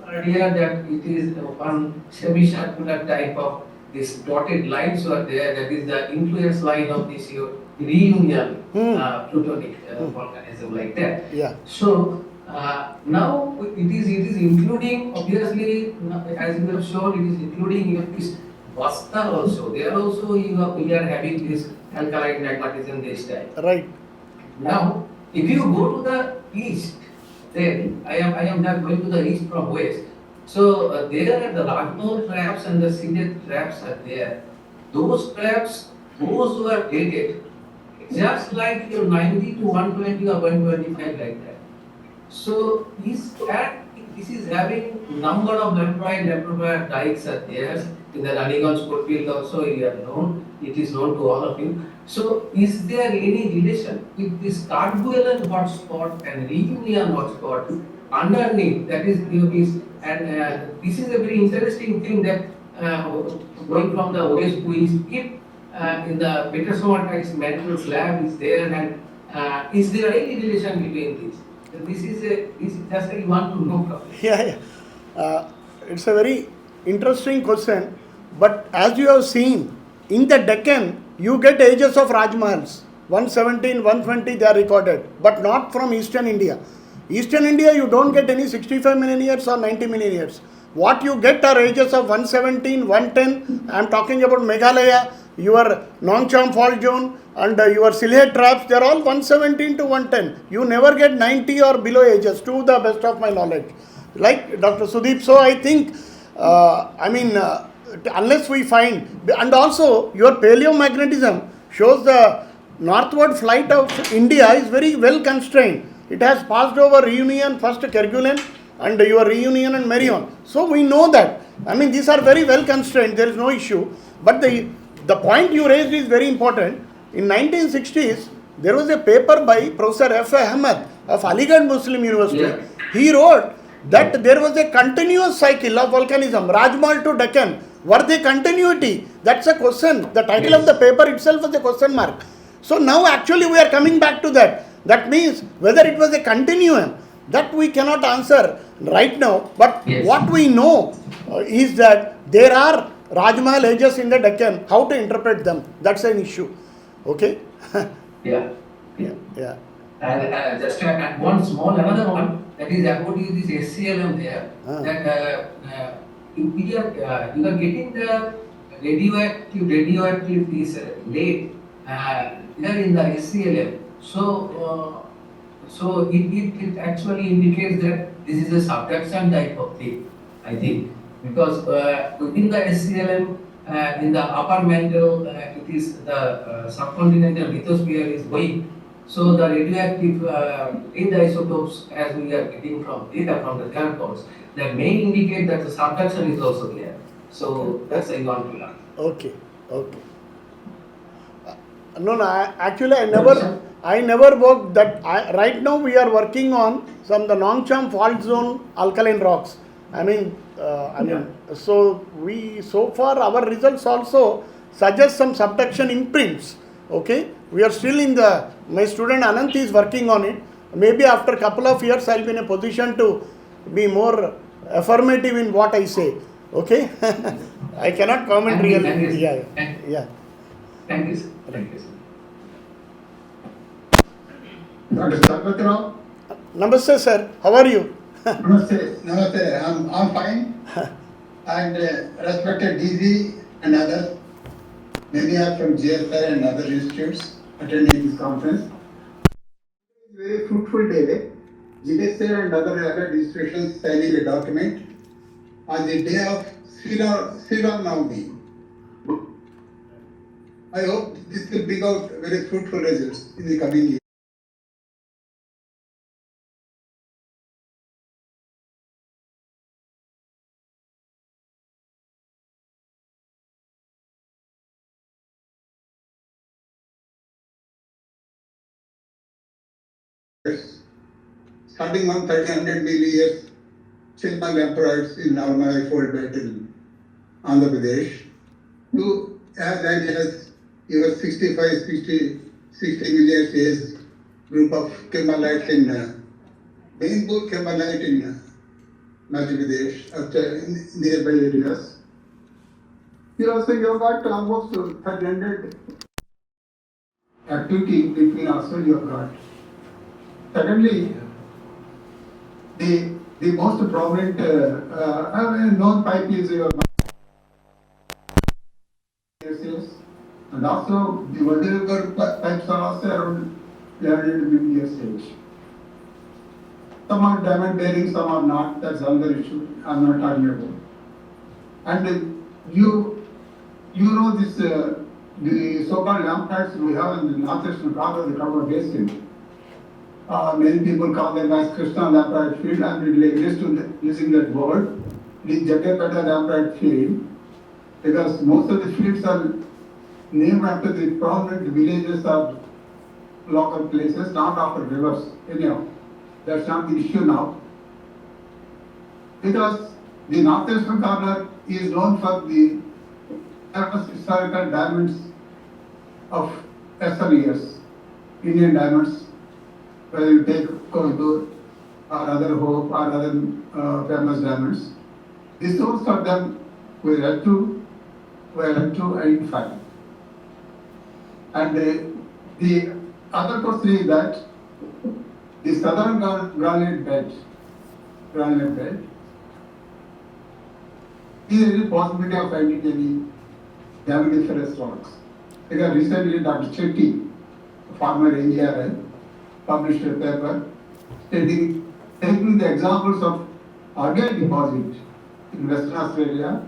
earlier that it is one semicircular type of this dotted lines were there, that is the influence line of this your reunion plutonic volcanism like that. Yeah. So now it is including, obviously, as you have shown, it is including this Bastar also, there also we are having this alkaline magmatism this time. Right. Now, if you go to the east, then I am not going to the east from west. So there are the Ragnor traps and the Sindet traps are there. Those traps, those who are dated, just like your 90 to 120 or 125 like that. So this is having number of leptoid dikes are there. In the Raniganj field also you are known, it is known to all of you. So is there any relation with this Cardwellan hotspot and reunion hotspot underneath, that is and this is a very interesting thing that going from the west to east, if in the metasomatism mantle slab is there, and is there any relation between this? This is just I want to know. Yeah. It's a very interesting question. But as you have seen, in the Deccan, you get ages of Rajmahals. 117, 120 they are recorded, but not from Eastern India. Eastern India, you don't get any 65 million years or 90 million years. What you get are ages of 117, 110. I am talking about Meghalaya, your Nongcham fault zone, and your Sylhet traps, they are all 117 to 110. You never get 90 or below ages, to the best of my knowledge. Like Dr. Sudeep, so I think, unless we find, and also your paleomagnetism shows the northward flight of India is very well constrained. It has passed over Reunion, first Kerguelen, and your Reunion and Merion. So we know that. These are very well constrained, there is no issue. But the point you raised is very important. In 1960s, there was a paper by Professor F. Ahmed of Aligarh Muslim University. Yeah. He wrote that there was a continuous cycle of volcanism, Rajmahal to Deccan. Were they continuity? That's a question. The title of the paper itself was a question mark. So now actually we are coming back to that. That means whether it was a continuum, that we cannot answer right now. But what we know is that there are Rajmahal ages in the Deccan. How to interpret them? That's an issue. Okay? Yeah. Yeah. And just to add one small, another one, that is about this SCLM there, that you are getting the radioactive is late there in the SCLM. So it actually indicates that this is a subduction type of thing, I think, because within the SCLM, in the upper mantle, it is the subcontinental lithosphere is weak. So the radioactive aid isotopes, as we are getting from data from the characters, that may indicate that the subduction is also there. So that's I want to learn. Okay. No, actually I never worked that. Right now we are working on the Nongcham fault zone alkaline rocks. So far our results also suggest some subduction imprints. Okay, we are still in my student Anant is working on it. Maybe after a couple of years I'll be in a position to be more affirmative in what I say. Okay, I cannot comment really. Yeah. Thank you, sir. Thank you, sir. Dr. Chalapathi Rao. Namaste, sir. How are you? Namaste. I'm fine. And respected DZ and others, many are from GSI and other institutes attending this conference. It is a very fruitful day. GSI and other institutions signing a document on the day of Thiruvananthapuram. I hope this will bring out very fruitful results in the coming year. Starting from 1300 million years, Seminal emperors in Navamaya fold belt in Andhra Pradesh, to as early as your 65, 60 million years group of Kimberlites in Mainpur Kimberlite in Madhya Pradesh, after nearby areas. Here also you have got almost 1300 activity between also you have got. Secondly, the most prominent known pipe is your And also, the vertical pipes are also around 1100 million years age. Some are diamond bearing, some are not. That's another issue I'm not talking about. And you know this, the so-called lamprites we have in the northeastern part of the Kaba Basin. Many people call them as Krishna lamprite field, and it exists using that word, the Jagatata lamprite field, because most of the fields are named after the prominent villages or local places, not after rivers. Anyhow, that's not the issue now. Because the northeastern corner is known for the historical diamonds of years, Indian diamonds, whether you take Kohinoor or other Hope or other famous diamonds. The source of them were yet to identify. And the other question is that the southern granite belt is there any possibility of finding any diamondiferous rocks? Because recently Dr. Chetty, former NGRL, published a paper taking the examples of organic deposit in Western Australia,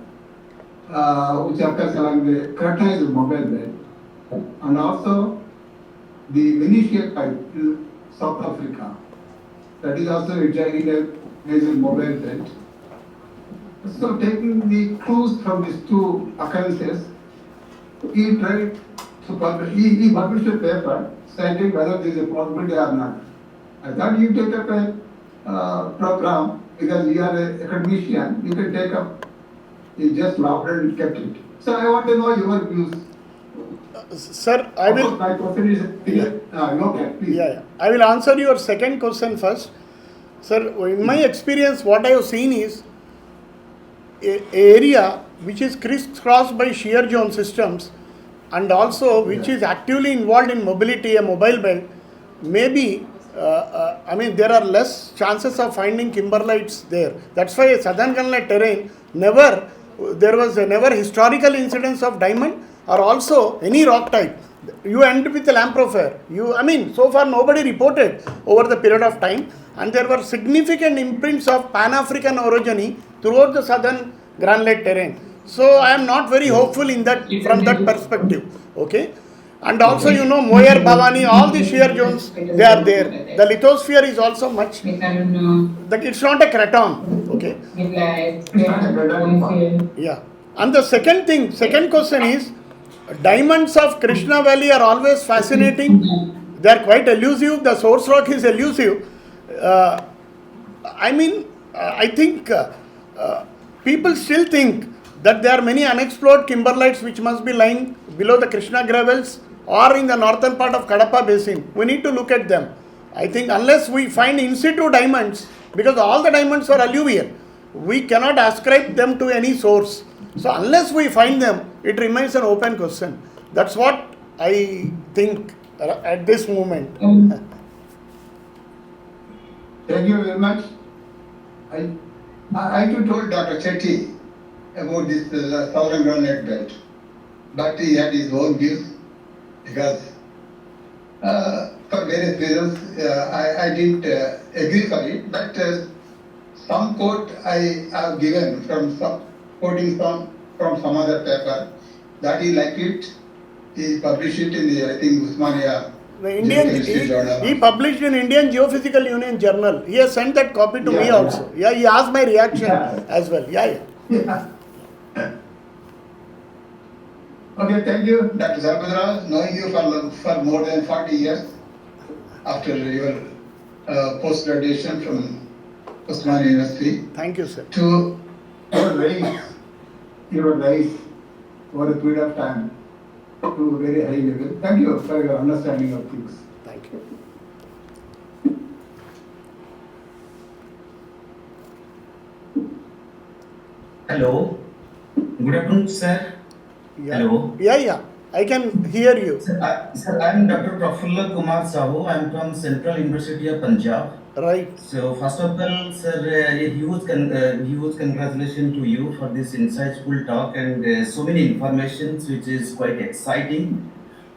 which occurs along the Cartesian mobile belt, and also the Venetian pipe in South Africa. That is also adjoining a major mobile belt. So taking the clues from these two occurrences, he tried to publish, he published a paper citing whether there is a possibility or not. I thought you take up a program because you are an academician, you can take up, you just laughed and kept it. So I want to know your views. Sir, I will. My question is, okay, please. Yeah. I will answer your second question first. Sir, in my experience, what I have seen is a area which is crisscrossed by shear zone systems and also which is actively involved in mobility, a mobile belt, maybe, there are less chances of finding kimberlites there. That's why southern granite terrain there was never historical incidence of diamond or also any rock type. You end with a lamprofere. So far nobody reported over the period of time, and there were significant imprints of Pan-African orogeny throughout the southern granite terrain. So I am not very hopeful in that from that perspective. Okay. And also, Moyer, Bhavani, all the shear zones, they are there. The lithosphere is also much. It's not a craton. Okay. Yeah. And the second question is, diamonds of Krishna Valley are always fascinating. They are quite elusive. The source rock is elusive. I think people still think that there are many unexplored kimberlites which must be lying below the Krishna gravels or in the northern part of Kadapa basin. We need to look at them. I think unless we find in situ diamonds, because all the diamonds are alluvial, we cannot ascribe them to any source. So unless we find them, it remains an open question. That's what I think at this moment. Thank you very much. I too told Dr. Chetty about this southern granite belt, but he had his own views because for various reasons I didn't agree for it. But some quote I have given quoting from some other paper that he liked it. He published it in the Usmania. He published in Indian Geophysical Union Journal. He has sent that copy to me also. Yeah, he asked my reaction as well. Yeah. Okay, thank you, Dr. Chalapathi Rao. Knowing you for more than 40 years after your post-graduation from Usmania University. Thank you, sir. To your rise over a period of time to a very high level. Thank you for your understanding of things. Thank you. Hello. Good afternoon, sir. Yeah. Hello. Yeah. I can hear you. Sir, I am Dr. Prafulla Kumar Sahu. I am from Central University of Punjab. Right. So first of all, sir, a huge congratulations to you for this insightful talk and so many informations which is quite exciting.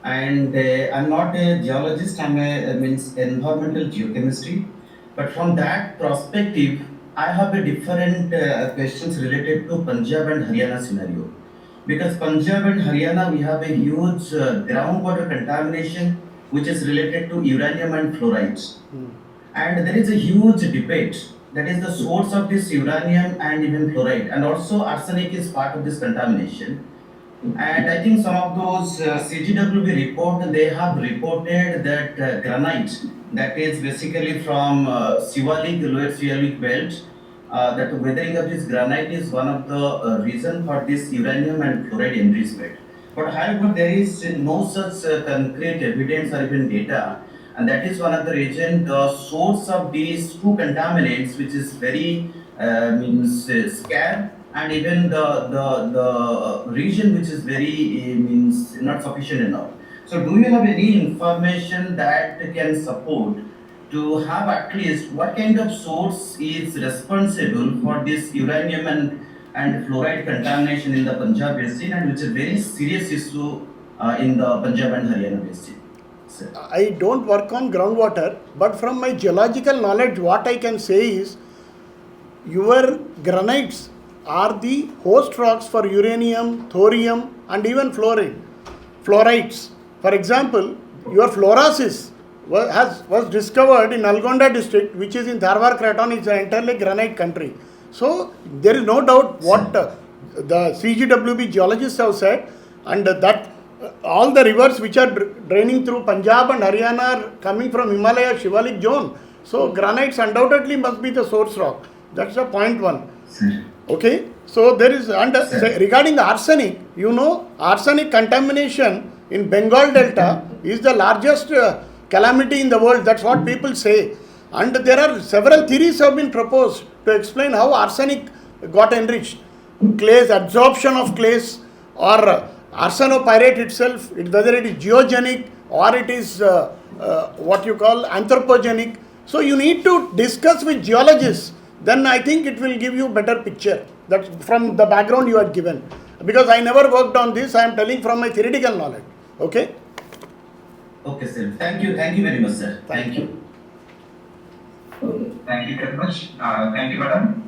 And I'm not a geologist, I'm a means environmental geochemistry. But from that perspective, I have a different questions related to Punjab and Haryana scenario. Because Punjab and Haryana, we have a huge groundwater contamination which is related to uranium and fluorides. And there is a huge debate that is the source of this uranium and even fluoride, and also arsenic is part of this contamination. And I think some of those CGWB report, they have reported that granite, that is basically from Shivalik, lower Shivalik belt, that weathering of this granite is one of the reason for this uranium and fluoride enrichment. But however, there is no such concrete evidence or even data, and that is one of the reason the source of these two contaminants, which is very scarce, and even the region which is very means not sufficient enough. So do you have any information that can support to have at least what kind of source is responsible for this uranium and fluoride contamination in the Punjab basin, and which is a very serious issue in the Punjab and Haryana basin? Sir. I don't work on groundwater, but from my geological knowledge, what I can say is your granites are the host rocks for uranium, thorium, and even fluorides. For example, your fluorosis was discovered in Nalgonda district, which is in Dharwar Craton. It's an entirely granite country. So there is no doubt what the CGWB geologists have said, and that all the rivers which are draining through Punjab and Haryana are coming from Himalaya Shivalik zone. So granites undoubtedly must be the source rock. That's the point one. Sir. Okay. So there is, and regarding the arsenic, you know, arsenic contamination in Bengal Delta is the largest calamity in the world. That's what people say. And there are several theories have been proposed to explain how arsenic got enriched. Clays, absorption of clays, or arsenopyrite itself, whether it is geogenic or it is what you call anthropogenic. So you need to discuss with geologists. Then I think it will give you better picture. That's from the background you are given. Because I never worked on this, I am telling from my theoretical knowledge. Okay? Okay, sir. Thank you very much, sir. Thank you. Thank you very much. Thank you, madam.